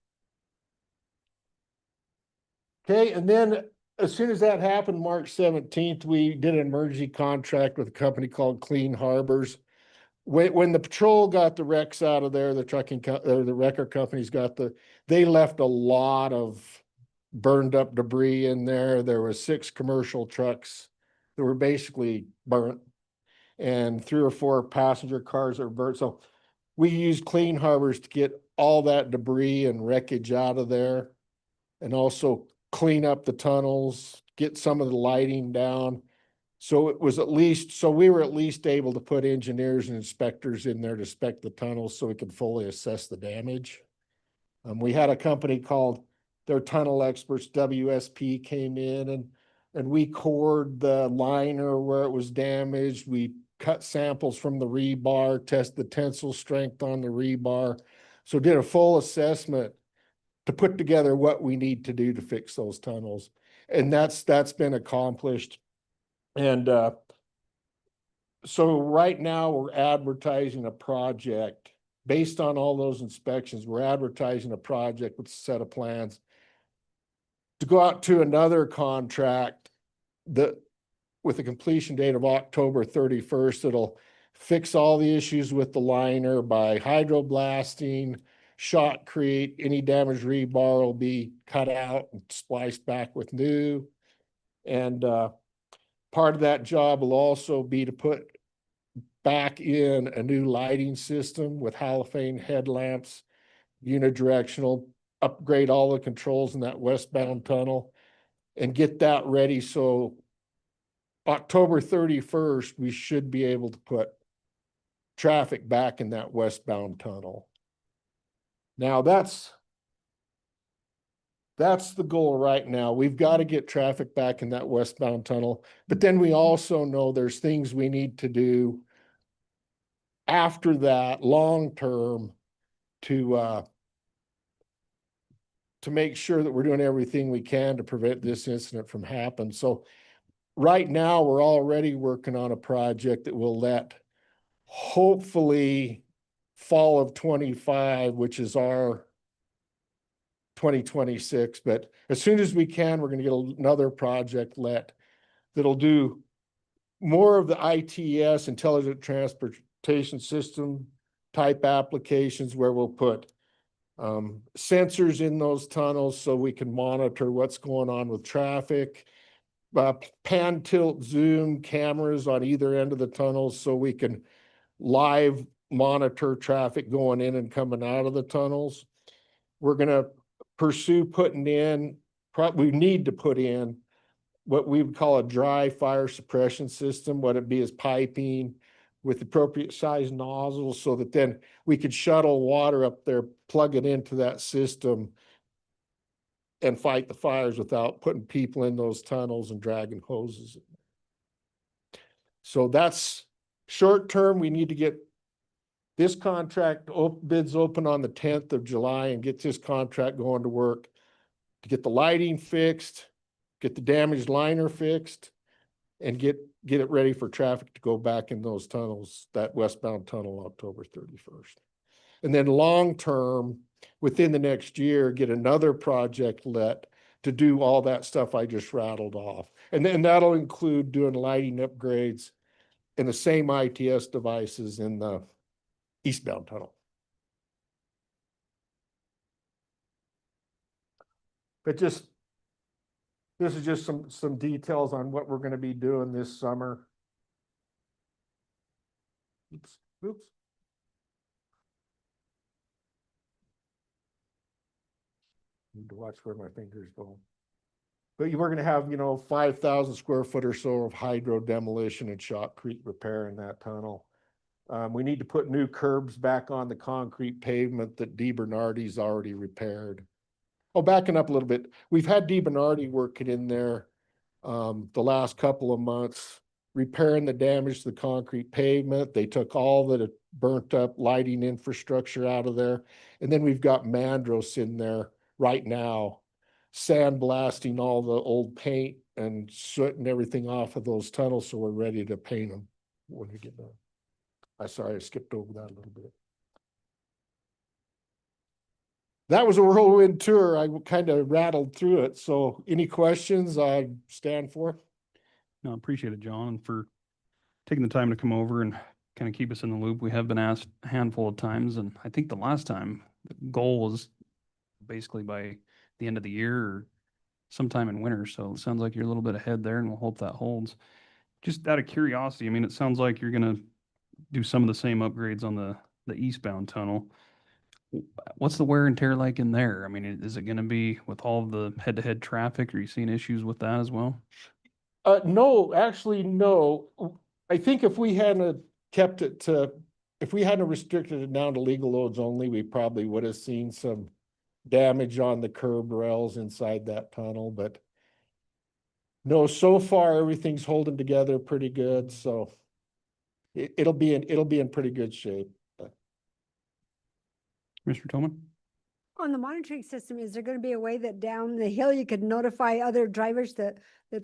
Okay, and then as soon as that happened, March 17th, we did an emergency contract with a company called Clean Harbors. When the patrol got the wrecks out of there, the wrecker companies they left a lot of burned up debris in there. There were 6 commercial trucks that were basically burnt, and 3 or 4 passenger cars that were burnt. So we used Clean Harbors to get all that debris and wreckage out of there, and also clean up the tunnels, get some of the lighting down. So we were at least able to put engineers and inspectors in there to spec the tunnels so we could fully assess the damage. We had a company called, their tunnel experts, WSP, came in and we cored the liner where it was damaged. We cut samples from the rebar, test the tensile strength on the rebar. So did a full assessment to put together what we need to do to fix those tunnels. And that's been accomplished. And so right now we're advertising a project based on all those inspections, we're advertising a project with a set of plans to go out to another contract that with a completion date of October 31st, it'll fix all the issues with the liner by hydroblasting, shotcrete, any damaged rebar will be cut out and spliced back with new. And part of that job will also be to put back in a new lighting system with halophane headlamps, unidirectional, upgrade all the controls in that westbound tunnel and get that ready. So October 31st, we should be able to put traffic back in that westbound tunnel. Now that's the goal right now. We've got to get traffic back in that westbound tunnel, but then we also know there's things we need to do after that long-term to make sure that we're doing everything we can to prevent this incident from happening. So right now, we're already working on a project that will let hopefully fall of 25, which is our 2026. But as soon as we can, we're going to get another project let that'll do more of the ITS, intelligent transportation system type applications where we'll put sensors in those tunnels so we can monitor what's going on with traffic, pan, tilt, zoom cameras on either end of the tunnels so we can live monitor traffic going in and coming out of the tunnels. We're going to pursue putting in, we need to put in what we would call a dry fire suppression system, what it be is piping with appropriate size nozzles so that then we could shuttle water up there, plug it into that system and fight the fires without putting people in those tunnels and dragging hoses. So that's short term. We need to get this contract bids open on the 10th of July and get this contract going to work to get the lighting fixed, get the damaged liner fixed, and get it ready for traffic to go back in those tunnels, that westbound tunnel, October 31st. And then long-term, within the next year, get another project let to do all that stuff I just rattled off. And then that'll include doing lighting upgrades and the same ITS devices in the eastbound tunnel. But this is just some details on what we're going to be doing this summer. Oops. Need to watch where my fingers go. But we're going to have, 5,000 square foot or so of hydro demolition and shotcrete repair in that tunnel. We need to put new curbs back on the concrete pavement that DiBernardi's already repaired. Oh, backing up a little bit. We've had DiBernardi working in there the last couple of months, repairing the damage to the concrete pavement. They took all the burnt up lighting infrastructure out of there. And then we've got Mandros in there right now, sandblasting all the old paint and soot and everything off of those tunnels. So we're ready to paint them when we get done. Sorry, I skipped over that a little bit. That was a whirlwind tour. I kind of rattled through it. So any questions I stand for? No, I appreciate it, John, and for taking the time to come over and kind of keep us in the loop. We have been asked a handful of times, and I think the last time the goal was basically by the end of the year or sometime in winter. So it sounds like you're a little bit ahead there, and we'll hope that holds. Just out of curiosity, I mean, it sounds like you're going to do some of the same upgrades on the eastbound tunnel. What's the wear and tear like in there? I mean, is it going to be with all of the head-to-head traffic? Are you seeing issues with that as well? No, actually, no. I think if we hadn't kept it to, if we hadn't restricted it down to legal loads only, we probably would have seen some damage on the curb rails inside that tunnel. But no, so far everything's holding together pretty good. So it'll be in pretty good shape. Mr. Tillman? On the monitoring system, is there going to be a way that down the hill you could notify other drivers that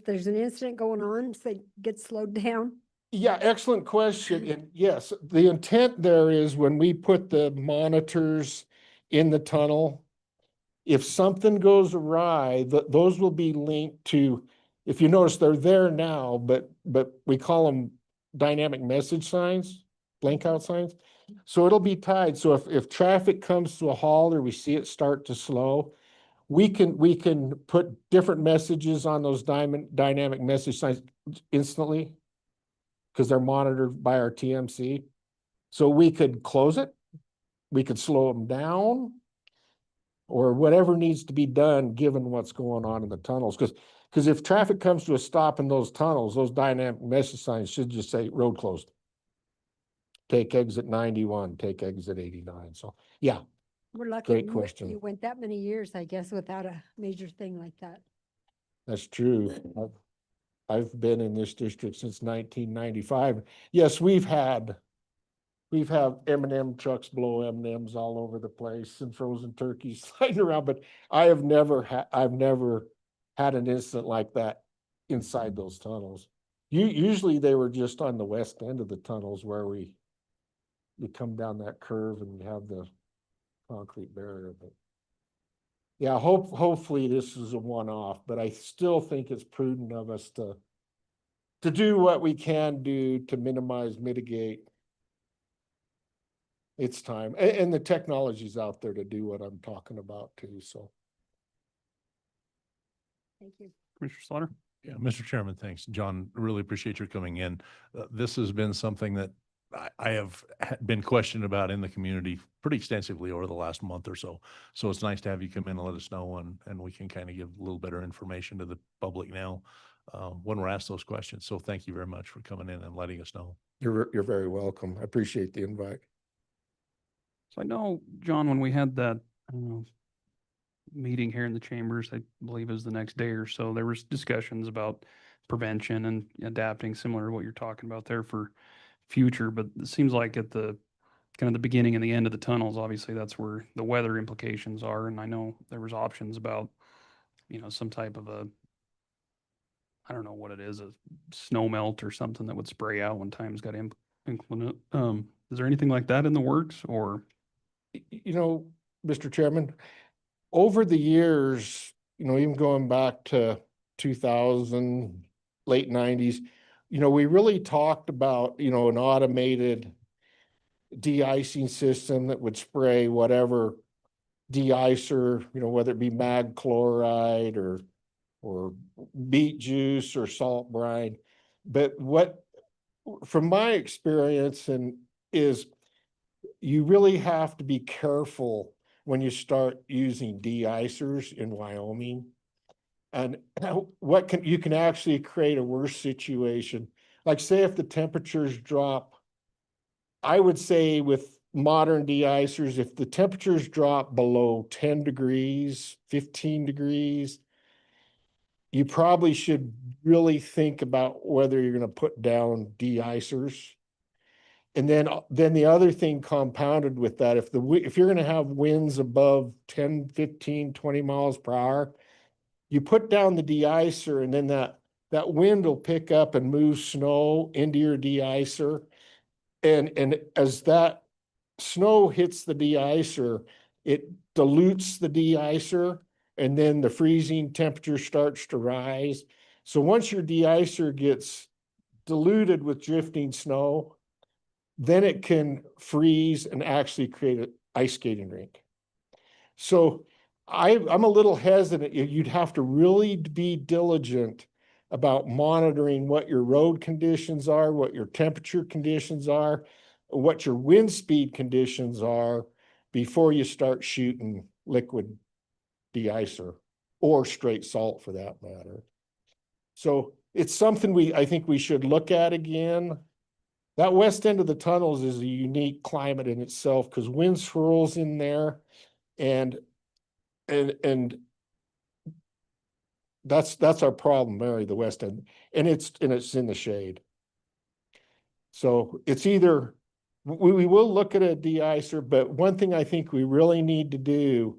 there's an incident going on so they get slowed down? Yeah, excellent question. And yes, the intent there is when we put the monitors in the tunnel, if something goes awry, those will be linked to, if you notice, they're there now, but we call them dynamic message signs, blank out signs. So it'll be tied. So if traffic comes to a halt or we see it start to slow, we can put different messages on those dynamic message signs instantly because they're monitored by our TMC. So we could close it, we could slow them down, or whatever needs to be done given what's going on in the tunnels. Because if traffic comes to a stop in those tunnels, those dynamic message signs should just say road closed. Take exit 91, take exit 89. So yeah, We're lucky. Great question. You went that many years, I guess, without a major thing like that. that's true. I've been in this district since 1995. Yes, we've had M&M trucks blow M&Ms all over the place and frozen turkeys sliding around, but I've never had an incident like that inside those tunnels. Usually they were just on the west end of the tunnels where you come down that curve and you have the concrete barrier, but yeah, hopefully this is a one-off, but I still think it's prudent of us to do what we can do to mitigate. It's time, and the technology's out there to do what I'm talking about too, so. Thank you. Commissioner Slaughter? Yeah, Mr. Chairman, thanks. John, really appreciate your coming in. This has been something that I have been questioned about in the community pretty extensively over the last month or so. So it's nice to have you come in and let us know, and we can kind of give a little better information to the public now when we're asked those questions. So thank you very much for coming in and letting us know. You're very welcome. I appreciate the invite. So I know, John, when we had that meeting here in the chambers, I believe it was the next day or so, there was discussions about prevention and adapting, similar to what you're talking about there for future. But it seems like at the kind of the beginning and the end of the tunnels, obviously that's where the weather implications are. And I know there was options about, some type of I don't know what it is, a snow melt or something that would spray out when times got inclement. Is there anything like that in the works, or? Mr. Chairman, over the years, even going back to 2000, late 90s, we really talked about, an automated de-icing system that would spray whatever de-icer, whether it be mag chloride or beet juice or salt brine. But from my experience is you really have to be careful when you start using de-icers in Wyoming. And you can actually create a worse situation. Like say if the temperatures drop, I would say with modern de-icers, if the temperatures drop below 10 degrees, 15 degrees, you probably should really think about whether you're going to put down de-icers. And then the other thing compounded with that, if you're going to have winds above 10, 15, 20 miles per hour, you put down the de-icer, and then that wind will pick up and move snow into your de-icer. And as that snow hits the de-icer, it dilutes the de-icer, and then the freezing temperature starts to rise. So once your de-icer gets diluted with drifting snow, then it can freeze and actually create an ice skating rink. So I'm a little hesitant. You'd have to really be diligent about monitoring what your road conditions are, what your temperature conditions are, what your wind speed conditions are before you start shooting liquid de-icer or straight salt for that matter. So it's something I think we should look at again. That west end of the tunnels is a unique climate in itself because wind swirls in there, and that's our problem, Mary, the west end, and it's in the shade. So it's either we will look at a de-icer, but one thing I think we really need to do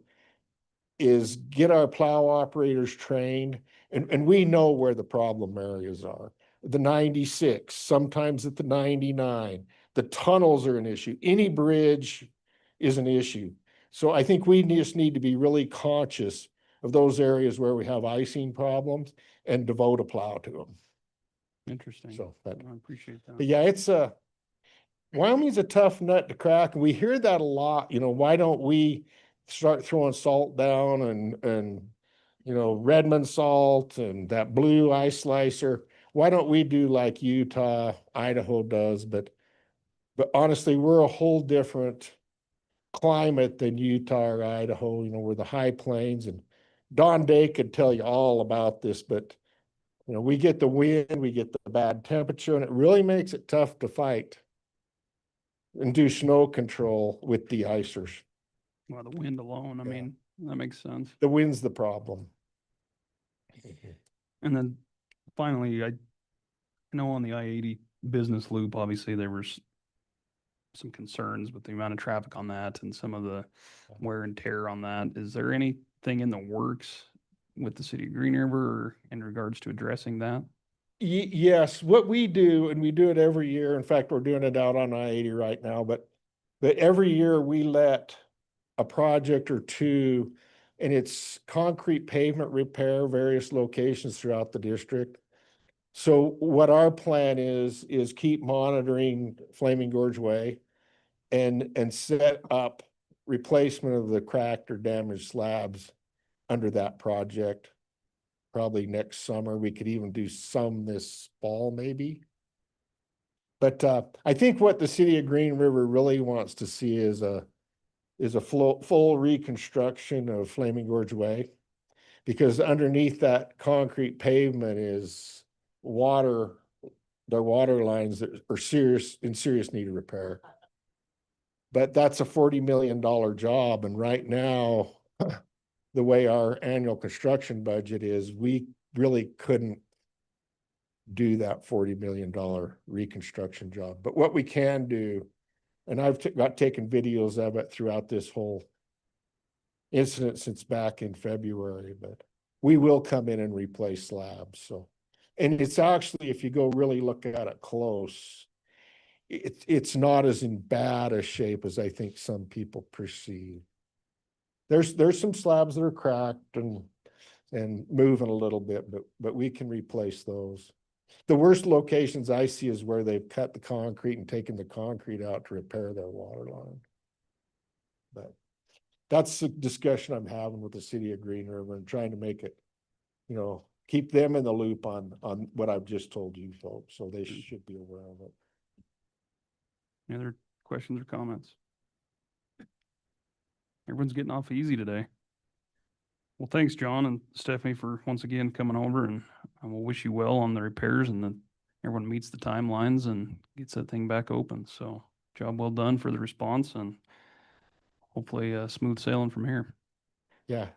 is get our plow operators trained, and we know where the problem areas are. the 96, sometimes at the 99. The tunnels are an issue. Any bridge is an issue. So I think we just need to be really conscious of those areas where we have icing problems and devote a plow to them. Interesting. So that, I appreciate that. but yeah, it's Wyoming's a tough nut to crack, and we hear that a lot. You know, why don't we start throwing salt down and you know, Redmond salt and that blue ice slicer? Why don't we do like Utah, Idaho does? But honestly, we're a whole different climate than Utah or Idaho. You know, we're the high plains, and Don Day could tell you all about this, but you know, we get the wind, we get the bad temperature, and it really makes it tough to fight and do snow control with de-icers. Well, the wind alone, I Yeah. mean, that makes sense. The wind's the problem. And then finally, I know on the I-80 business loop, obviously there was some concerns with the amount of traffic on that and some of the wear and tear on that. Is there anything in the works with the city of Green River or in regards to addressing that? Yes, what we do, and we do it every year. In fact, we're doing it out on I-80 right now, but every year we let a project or two, and it's concrete pavement repair, various locations throughout the district. So what our plan is keep monitoring Flaming Gorge Way and set up replacement of the cracked or damaged slabs under that project. Probably next summer. We could even do some this fall, maybe. But I think what the city of Green River really wants to see is a full reconstruction of Flaming Gorge Way, because underneath that concrete pavement is water, the water lines that are in serious need of repair. But that's a $40 million job, and right now, the way our annual construction budget is, we really couldn't do that $40 million reconstruction job. But what we can do, and I've got taken videos of it throughout this whole incident since back in February, but we will come in and replace slabs. So, and it's actually, if you go really look at it close, it's not as in bad a shape as I think some people perceive. There's some slabs that are cracked and moving a little bit, but we can replace those. The worst locations I see is where they've cut the concrete and taken the concrete out to repair their water line. But that's the discussion I'm having with the city of Green River and trying to make it, you know, keep them in the loop on what I've just told you folks, so they should be aware of it. Any other questions or comments? Everyone's getting off easy today. Well, thanks, John and Stephanie, for once again coming over, and we'll wish you well on the repairs and that everyone meets the timelines and gets that thing back open. So job well done for the response, and hopefully smooth sailing from here. Yeah,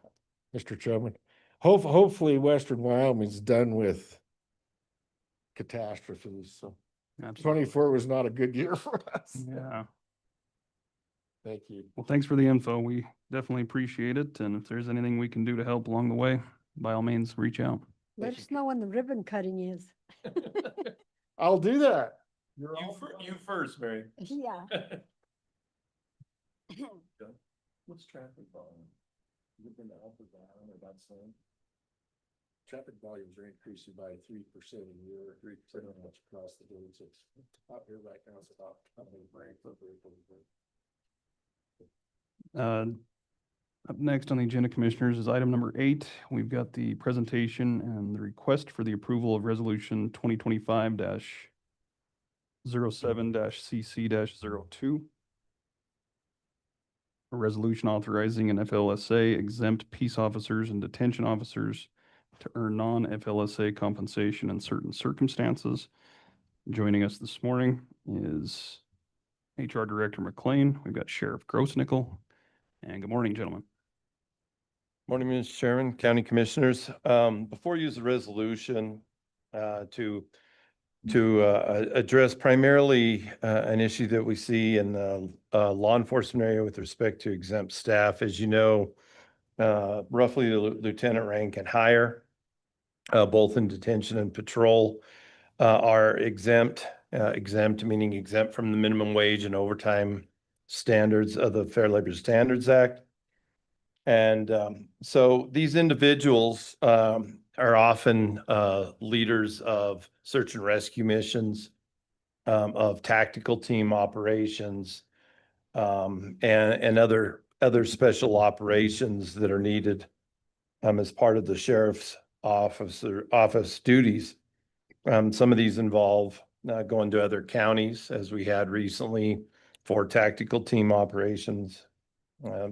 Mr. Chairman. Hopefully Western Wyoming's done with catastrophes. So Absolutely. 24 was not a good year for us. Yeah. Thank you. Well, thanks for the info. We definitely appreciate it. And if there's anything we can do to help along the way, by all means, reach out. Let us know when the ribbon cutting is. I'll do that. You first, Mary. Yeah. What's traffic volume? Has it been up or down or about the same? Traffic volumes are increasing by 3% a year, 3% much across the board. So it's up here right now. It's about Up next on the agenda, Commissioners, is item number 8. We've got the presentation and the request for the approval of Resolution 2025-07-CC-02. A resolution authorizing an FLSA exempt peace officers and detention officers to earn non-FLSA compensation in certain circumstances. Joining us this morning is HR Director McLean. We've got Sheriff Grossnickel. And good morning, gentlemen. Morning, Mr. Chairman, County Commissioners. Before you use the resolution to address primarily an issue that we see in the law enforcement area with respect to exempt staff. As you know, roughly the lieutenant rank and higher, both in detention and patrol, are exempt, exempt meaning exempt from the minimum wage and overtime standards of the Fair Labor Standards Act. And so these individuals are often leaders of search and rescue missions, of tactical team operations, and other special operations that are needed as part of the sheriff's office duties. Some of these involve going to other counties, as we had recently, for tactical team operations.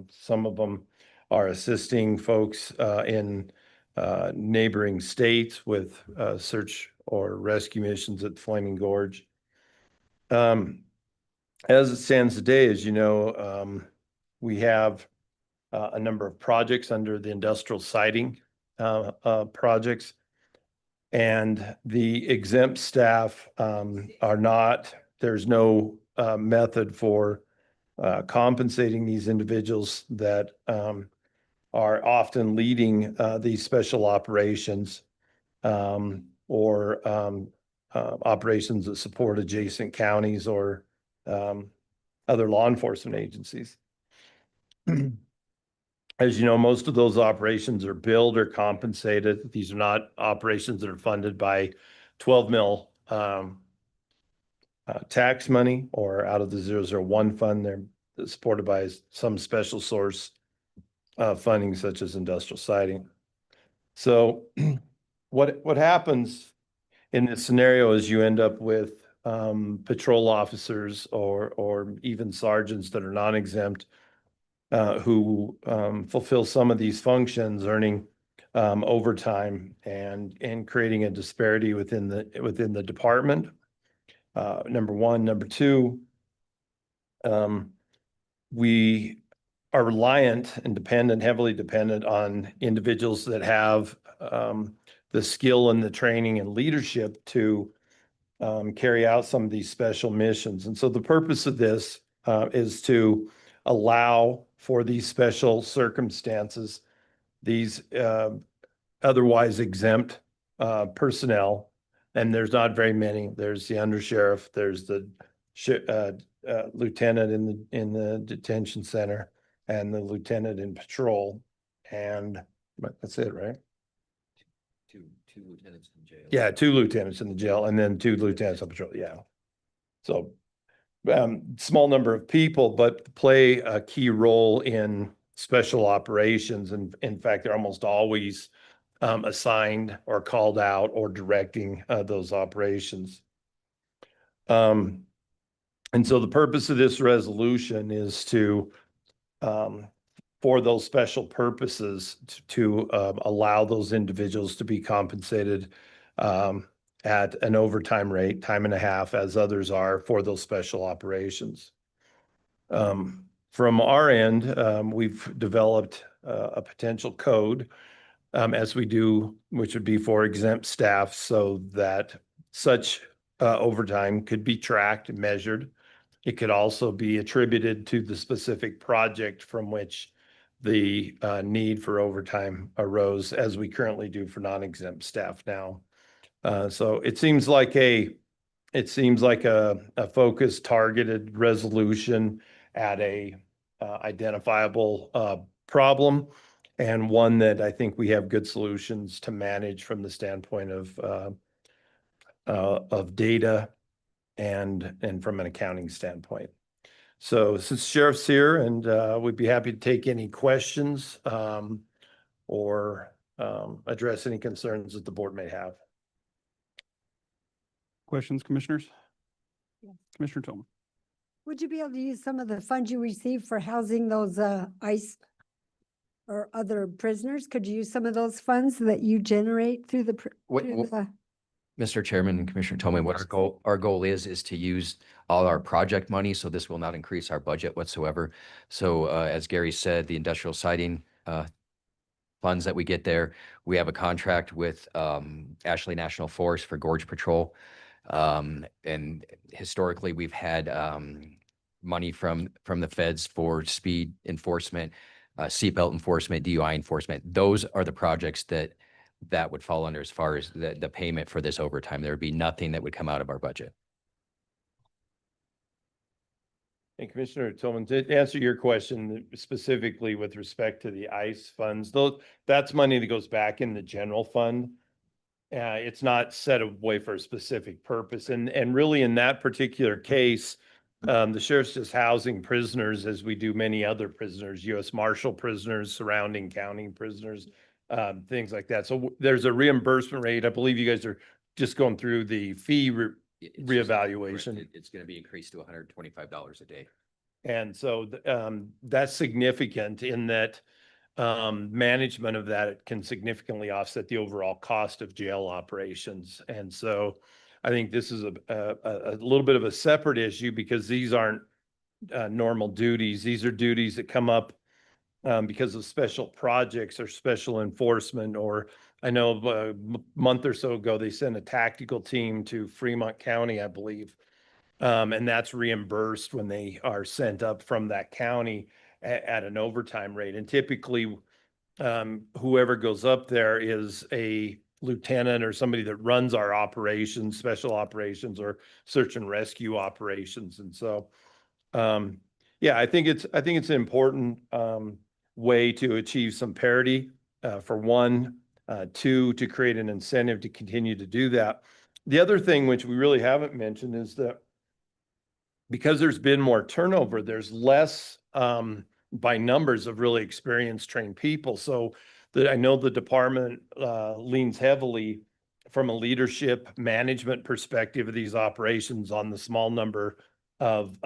Some of them are assisting folks in neighboring states with search or rescue missions at Flaming Gorge. As it stands today, as you know, we have a number of projects under the industrial siting projects. And the exempt staff are not, there's no method for compensating these individuals that are often leading these special operations or operations that support adjacent counties or other law enforcement agencies. As you know, most of those operations are billed or compensated. These are not operations that are funded by 12 mil tax money or out of the 001 fund. They're supported by some special source funding, such as industrial siting. So what happens in this scenario is you end up with patrol officers or even sergeants that are non-exempt who fulfill some of these functions, earning overtime and creating a disparity within the department. Number one. Number two, we are reliant and heavily dependent on individuals that have the skill and the training and leadership to carry out some of these special missions. And so the purpose of this is to allow for these special circumstances, these otherwise exempt personnel, and there's not very many. There's the undersheriff, there's the lieutenant in the detention center, and the lieutenant in patrol, and that's it, right? Two lieutenants in jail. Yeah, 2 lieutenants in the jail, and then 2 lieutenants on patrol. Yeah, so small number of people, but play a key role in special operations. And in fact, they're almost always assigned or called out or directing those operations. And so the purpose of this resolution is to, for those special purposes, to allow those individuals to be compensated at an overtime rate, time and a half, as others are for those special operations. From our end, we've developed a potential code as we do, which would be for exempt staff, so that such overtime could be tracked and measured. It could also be attributed to the specific project from which the need for overtime arose, as we currently do for non-exempt staff now. So it seems like a focused, targeted resolution at a identifiable problem, and one that I think we have good solutions to manage from the standpoint of data and from an accounting standpoint. So since Sheriff's here, and we'd be happy to take any questions or address any concerns that the board may have. Questions, commissioners? Yes. Commissioner Tillman. Would you be able to use some of the funds you receive for housing those ICE or other prisoners? Could you use some of those funds that you generate through the? Mr. Chairman and Commissioner Tomei, what our goal is to use all our project money, so this will not increase our budget whatsoever. So as Gary said, the industrial siting funds that we get there, we have a contract with Ashley National Forest for Gorge Patrol. And historically, we've had money from the feds for speed enforcement, seatbelt enforcement, DUI enforcement. Those are the projects that that would fall under as far as the payment for this overtime. There would be nothing that would come out of our budget. And Commissioner Tillman, to answer your question specifically with respect to the ICE funds, that's money that goes back in the general fund. It's not set away for a specific purpose. And really in that particular case, the sheriff's just housing prisoners as we do many other prisoners, U.S. Marshal prisoners, surrounding county prisoners, things like that. So there's a reimbursement rate. I believe you guys are just going through the fee reevaluation. It's going to be increased to $125 a day. And so that's significant in that management of that can significantly offset the overall cost of jail operations. And so I think this is a little bit of a separate issue because these aren't normal duties. These are duties that come up because of special projects or special enforcement. Or I know a month or so ago, they sent a tactical team to Fremont County, I believe. And that's reimbursed when they are sent up from that county at an overtime rate. And typically, whoever goes up there is a lieutenant or somebody that runs our operations, special operations or search and rescue operations. And so, yeah, I think it's an important way to achieve some parity for one, two, to create an incentive to continue to do that. The other thing which we really haven't mentioned is that because there's been more turnover, there's less by numbers of really experienced trained people. So I know the department leans heavily from a leadership management perspective of these operations on the small number of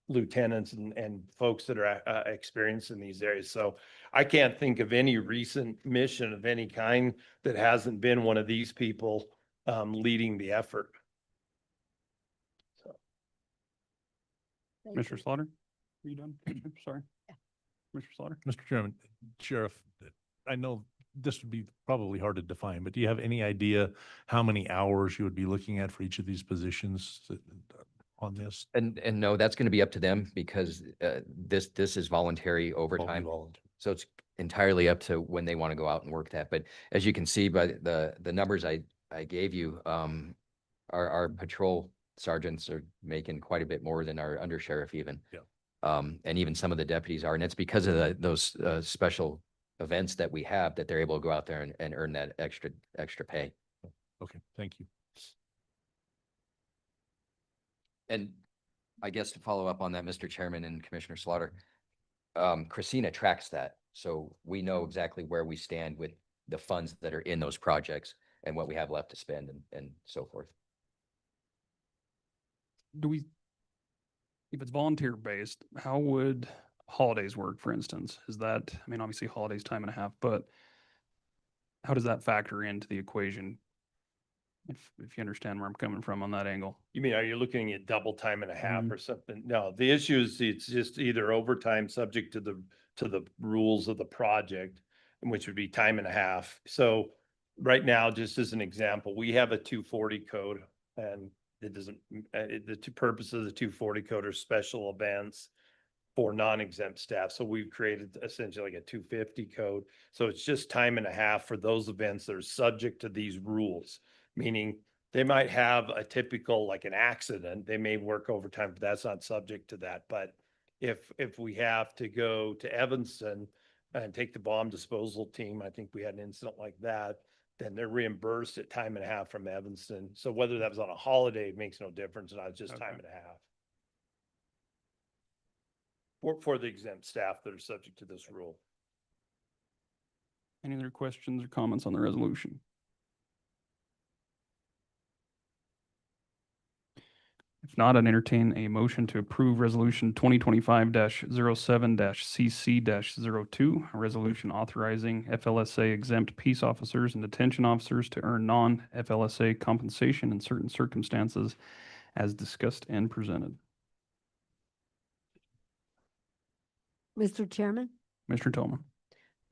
lieutenants and folks that are experienced in these areas. So I can't think of any recent mission of any kind that hasn't been one of these people leading the effort. Mr. Slaughter, are you done? Sorry. Mr. Slaughter? Mr. Chairman, Sheriff, I know this would be probably hard to define, but do you have any idea how many hours you would be looking at for each of these positions on this? And no, that's going to be up to them because this is voluntary overtime. So it's entirely up to when they want to go out and work that. But as you can see by the numbers I gave you, our patrol sergeants are making quite a bit more than our undersheriff even. Yeah. And even some of the deputies are, and it's because of those special events that we have that they're able to go out there and earn that extra pay. Okay, thank you. And I guess to follow up on that, Mr. Chairman and Commissioner Slaughter, Christina tracks that. So we know exactly where we stand with the funds that are in those projects and what we have left to spend and so forth. If it's volunteer based, how would holidays work, for instance? Is that, I mean, obviously holidays time and a half, but how does that factor into the equation? If you understand where I'm coming from on that angle. You mean, are you looking at double time and a half or something? No, the issue is it's just either overtime subject to the rules of the project, which would be time and a half. So right now, just as an example, we have a 240 code and it doesn't, the two purposes of the 240 code are special events for non-exempt staff. So we've created essentially like a 250 code. So it's just time and a half for those events that are subject to these rules, meaning they might have a typical, like an accident, they may work overtime, but that's not subject to that. But if we have to go to Evanston and take the bomb disposal team, I think we had an incident like that, then they're reimbursed at time and a half from Evanston. So whether that was on a holiday, it makes no difference. Not just time and a half. For the exempt staff that are subject to this rule. Any other questions or comments on the resolution? If not, I'd entertain a motion to approve resolution 2025-07-CC-02, a resolution authorizing FLSA exempt peace officers and detention officers to earn non-FLSA compensation in certain circumstances as discussed and presented. Mr. Chairman, Mr. Tillman.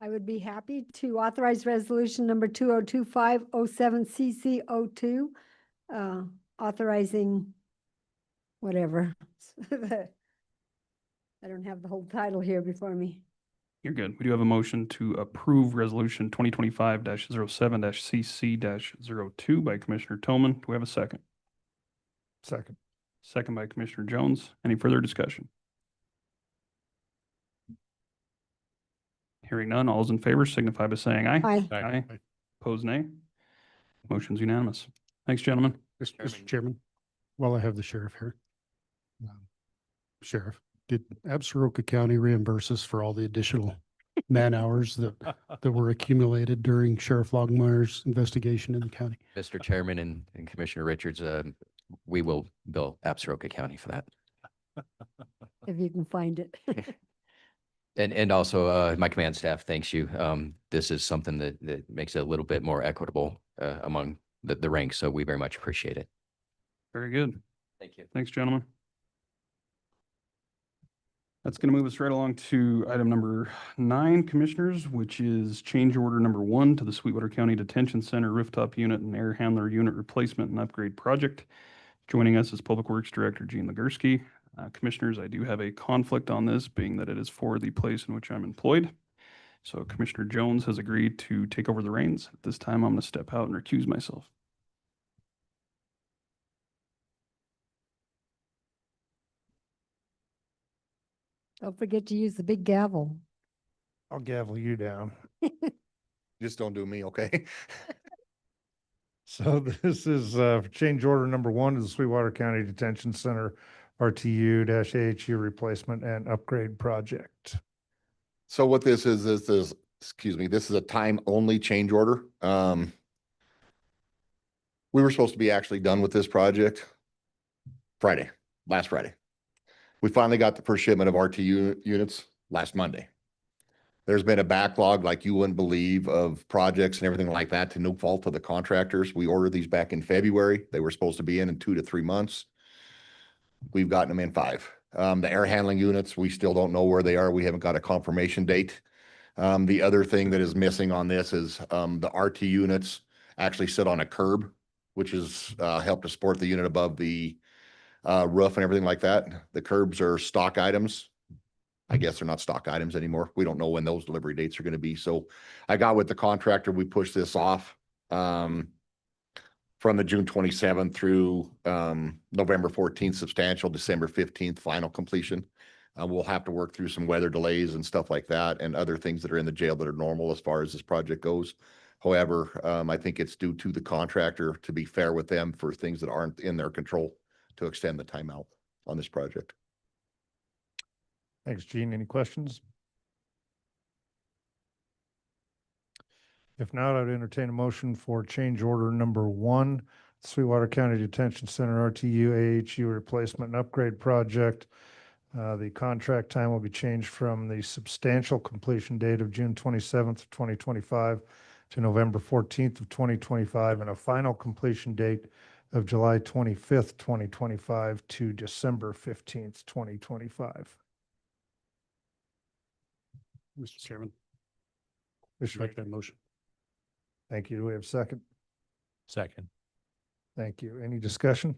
I would be happy to authorize resolution number 2025-07-CC-02, authorizing whatever. I don't have the whole title here before me. You're good. We do have a motion to approve resolution 2025-07-CC-02 by Commissioner Toman. Do we have a second? Second. Second by Commissioner Jones. Any further discussion? Hearing none, all those in favor signify by saying aye. Aye. Aye. Opposed, nay. Motion's unanimous. Thanks, gentlemen. Mr. Chairman, while I have the sheriff here. Sheriff, did Absaroka County reimburse us for all the additional man hours that were accumulated during Sheriff Longmire's investigation in the county? Mr. Chairman and Commissioner Richards, we will bill Absaroka County for that. If you can find it. And also, my command staff thanks you. This is something that makes it a little bit more equitable among the ranks, so we very much appreciate it. Very good. Thank you. Thanks, gentlemen. That's going to move us right along to item number 9, Commissioners, which is change order number 1 to the Sweetwater County Detention Center rooftop unit and air handler unit replacement and upgrade project. Joining us is Public Works Director Gene Legursky. Commissioners, I do have a conflict on this, being that it is for the place in which I'm employed. So Commissioner Jones has agreed to take over the reins. At this time, I'm going to step out and recuse myself. Don't forget to use the big gavel. I'll gavel you down. Just don't do me, okay? So this is change order number 1 to the Sweetwater County Detention Center RTU-AHU replacement and upgrade project. So what this is excuse me, this is a time-only change order. We were supposed to be actually done with this project last Friday. We finally got the first shipment of RTU units last Monday. There's been a backlog like you wouldn't believe of projects and everything like that, to no fault of the contractors. We ordered these back in February. They were supposed to be in 2 to 3 months. We've gotten them in 5. The air handling units, we still don't know where they are. We haven't got a confirmation date. The other thing that is missing on this is the RT units actually sit on a curb, which is helped to support the unit above the roof and everything like that. The curbs are stock items. I guess they're not stock items anymore. We don't know when those delivery dates are going to be. So I got with the contractor. We pushed this off from the June 27th through November 14th, substantial, December 15th, final completion. We'll have to work through some weather delays and stuff like that and other things that are in the jail that are normal as far as this project goes. However, I think it's due to the contractor, to be fair with them, for things that aren't in their control, to extend the timeout on this project. Thanks, Gene. Any questions? If not, I'd entertain a motion for change order number 1, Sweetwater County Detention Center RTU-AHU replacement and upgrade project. The contract time will be changed from the substantial completion date of June 27th, 2025 to November 14th of 2025, and a final completion date of July 25th, 2025 to December 15th, 2025. Mr. Chairman, Mr. make that motion. Thank you. Do we have a second? Second. Thank you. Any discussion?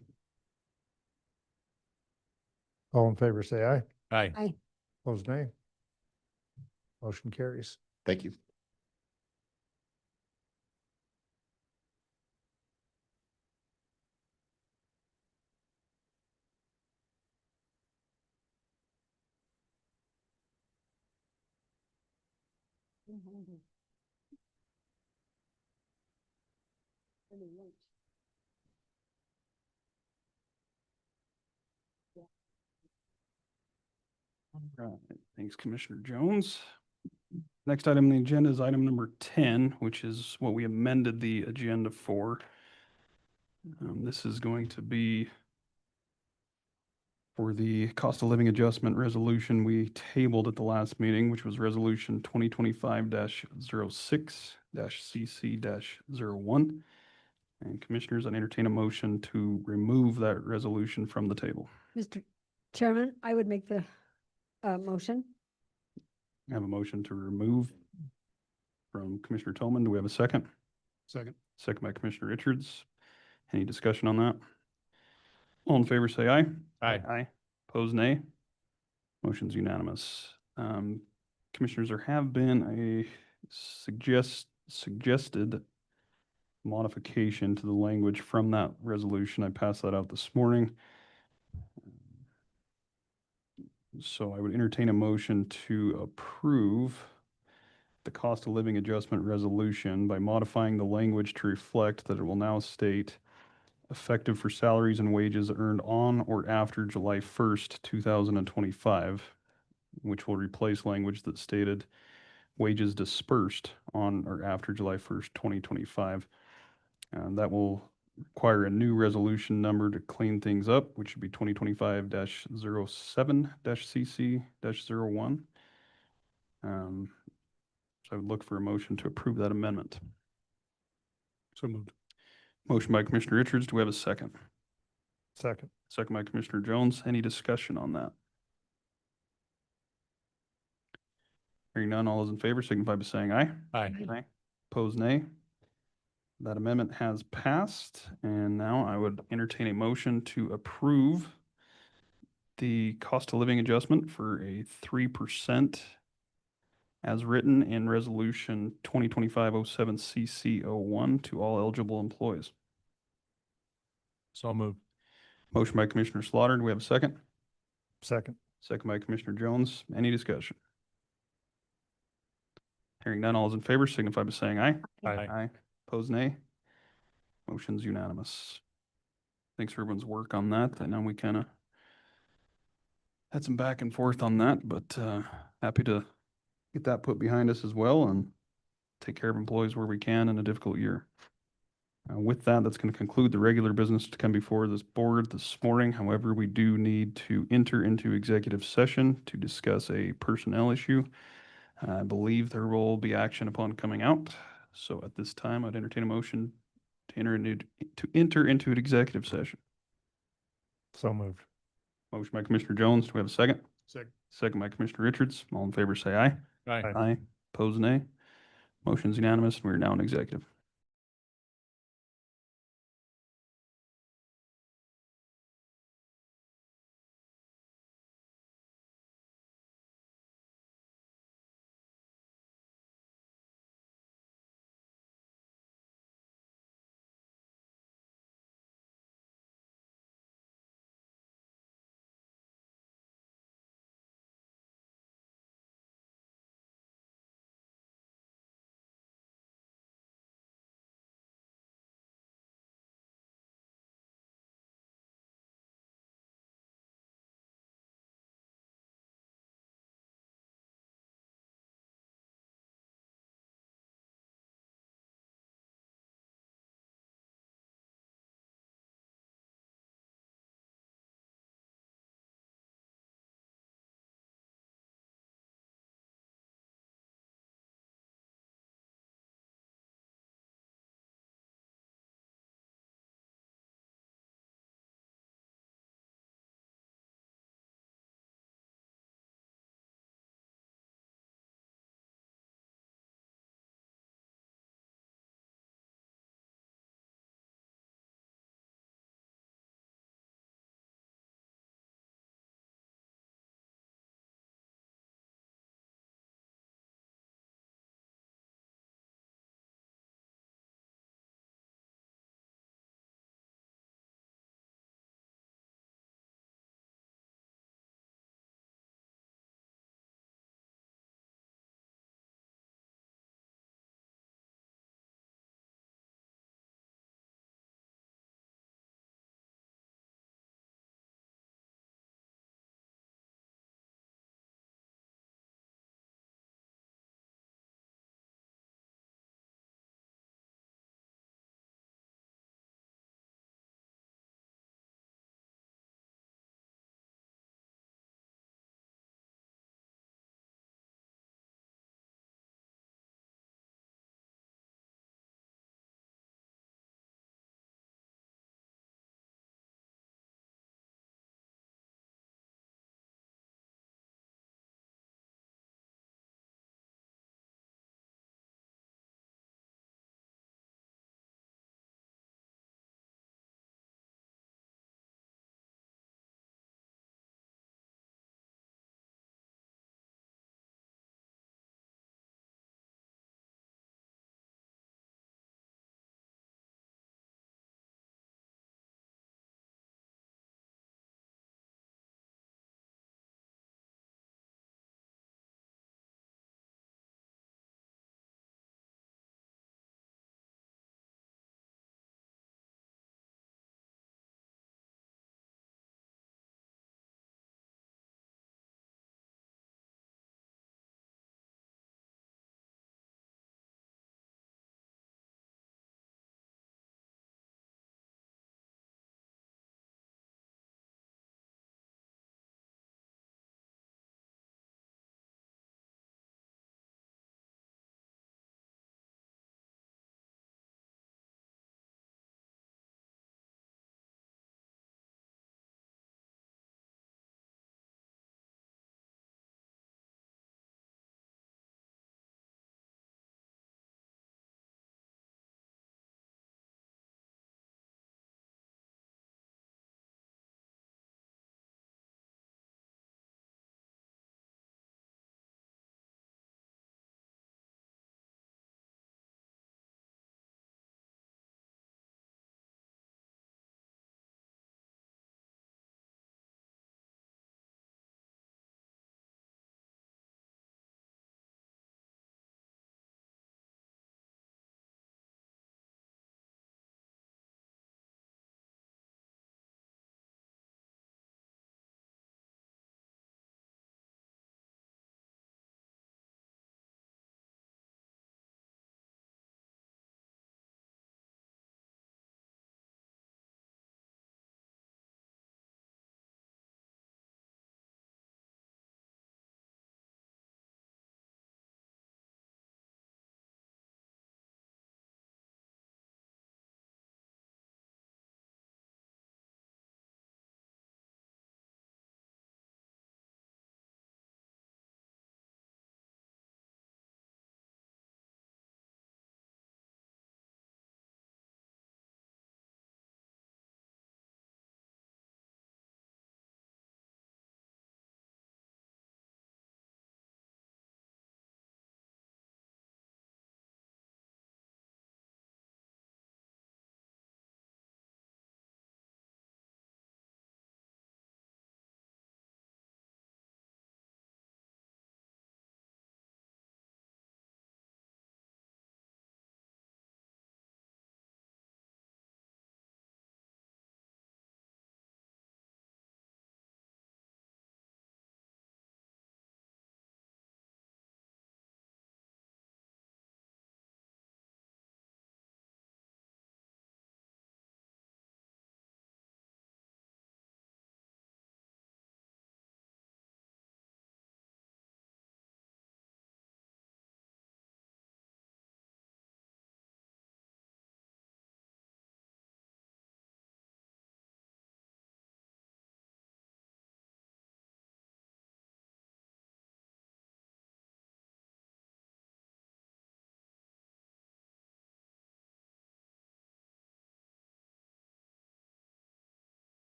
All in favor, say aye. Aye. Aye. Opposed, nay. Motion carries. Thank you. Right. Thanks, Commissioner Jones. Next item on the agenda is item number 10, which is what we amended the agenda for. This is going to be for the cost of living adjustment resolution we tabled at the last meeting, which was resolution 2025-06-CC-01. And Commissioners, I entertain a motion to remove that resolution from the table. Mr. Chairman, I would make the motion. I have a motion to remove from Commissioner Tillman. Do we have a second? Second. Second by Commissioner Richards. Any discussion on that? All in favor, say aye. Aye. Aye. Opposed, nay. Motion's unanimous. Commissioners, there have been a suggested modification to the language from that resolution. I passed that out this morning. So I would entertain a motion to approve the cost of living adjustment resolution by modifying the language to reflect that it will now state effective for salaries and wages earned on or after July 1st, 2025, which will replace language that stated wages dispersed on or after July 1st, 2025. And that will require a new resolution number to clean things up, which would be 2025-07-CC-01. So I would look for a motion to approve that amendment. So moved. Motion by Commissioner Richards. Do we have a second? Second. Second by Commissioner Jones. Any discussion on that? Hearing none, all those in favor signify by saying aye. Aye. Aye. Opposed, nay. That amendment has passed, and now I would entertain a motion to approve the cost of living adjustment for a 3% as written in Resolution 2025-07-CC-01 to all eligible employees. So moved. Motion by Commissioner Slaughter. Do we have a second? Second. Second by Commissioner Jones. Any discussion? Hearing none, all those in favor signify by saying aye. Aye. Aye. Opposed, nay. Motion's unanimous. Thanks for everyone's work on that. I know we kind of had some back and forth on that, but happy to get that put behind us as well and take care of employees where we can in a difficult year. With that, that's going to conclude the regular business to come before this board this morning. However, we do need to enter into executive session to discuss a personnel issue. I believe there will be action upon coming out. So at this time, I'd entertain a motion to enter into an executive session. So moved. Motion by Commissioner Jones. Do we have a second? Second. Second by Commissioner Richards. All in favor, say aye. Aye. Aye. Opposed, nay. Motion's unanimous. We are now in executive.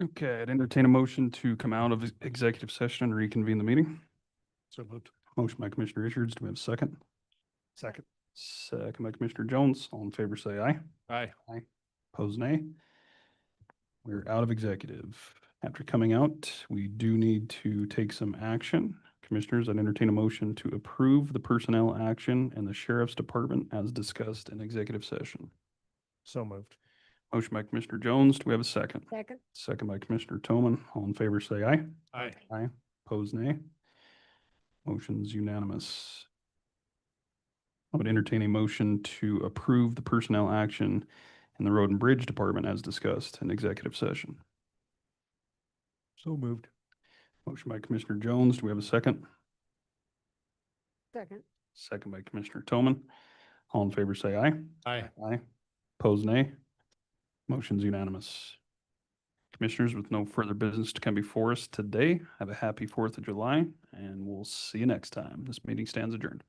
Okay, I'd entertain a motion to come out of executive session and reconvene the meeting. So moved. Motion by Commissioner Richards. Do we have a second? Second. Second by Commissioner Jones. All in favor, say aye. Aye. Aye. Pose nay. We're out of executive. After coming out, we do need to take some action. Commissioners, I'd entertain a motion to approve the personnel action in the Sheriff's Department as discussed in executive session. So moved. Motion by Commissioner Jones. Do we have a second? Second. Second by Commissioner Toman. All in favor, say aye. Aye. Aye. Pose nay. Motion's unanimous. I would entertain a motion to approve the personnel action in the Road and Bridge Department as discussed in executive session. So moved. Motion by Commissioner Jones. Do we have a second? Second. Second by Commissioner Toman. All in favor, say aye. Aye. Aye. Pose nay. Motion's unanimous. Commissioners, with no further business to come before us today, have a happy 4th of July, and we'll see you next time. This meeting stands adjourned.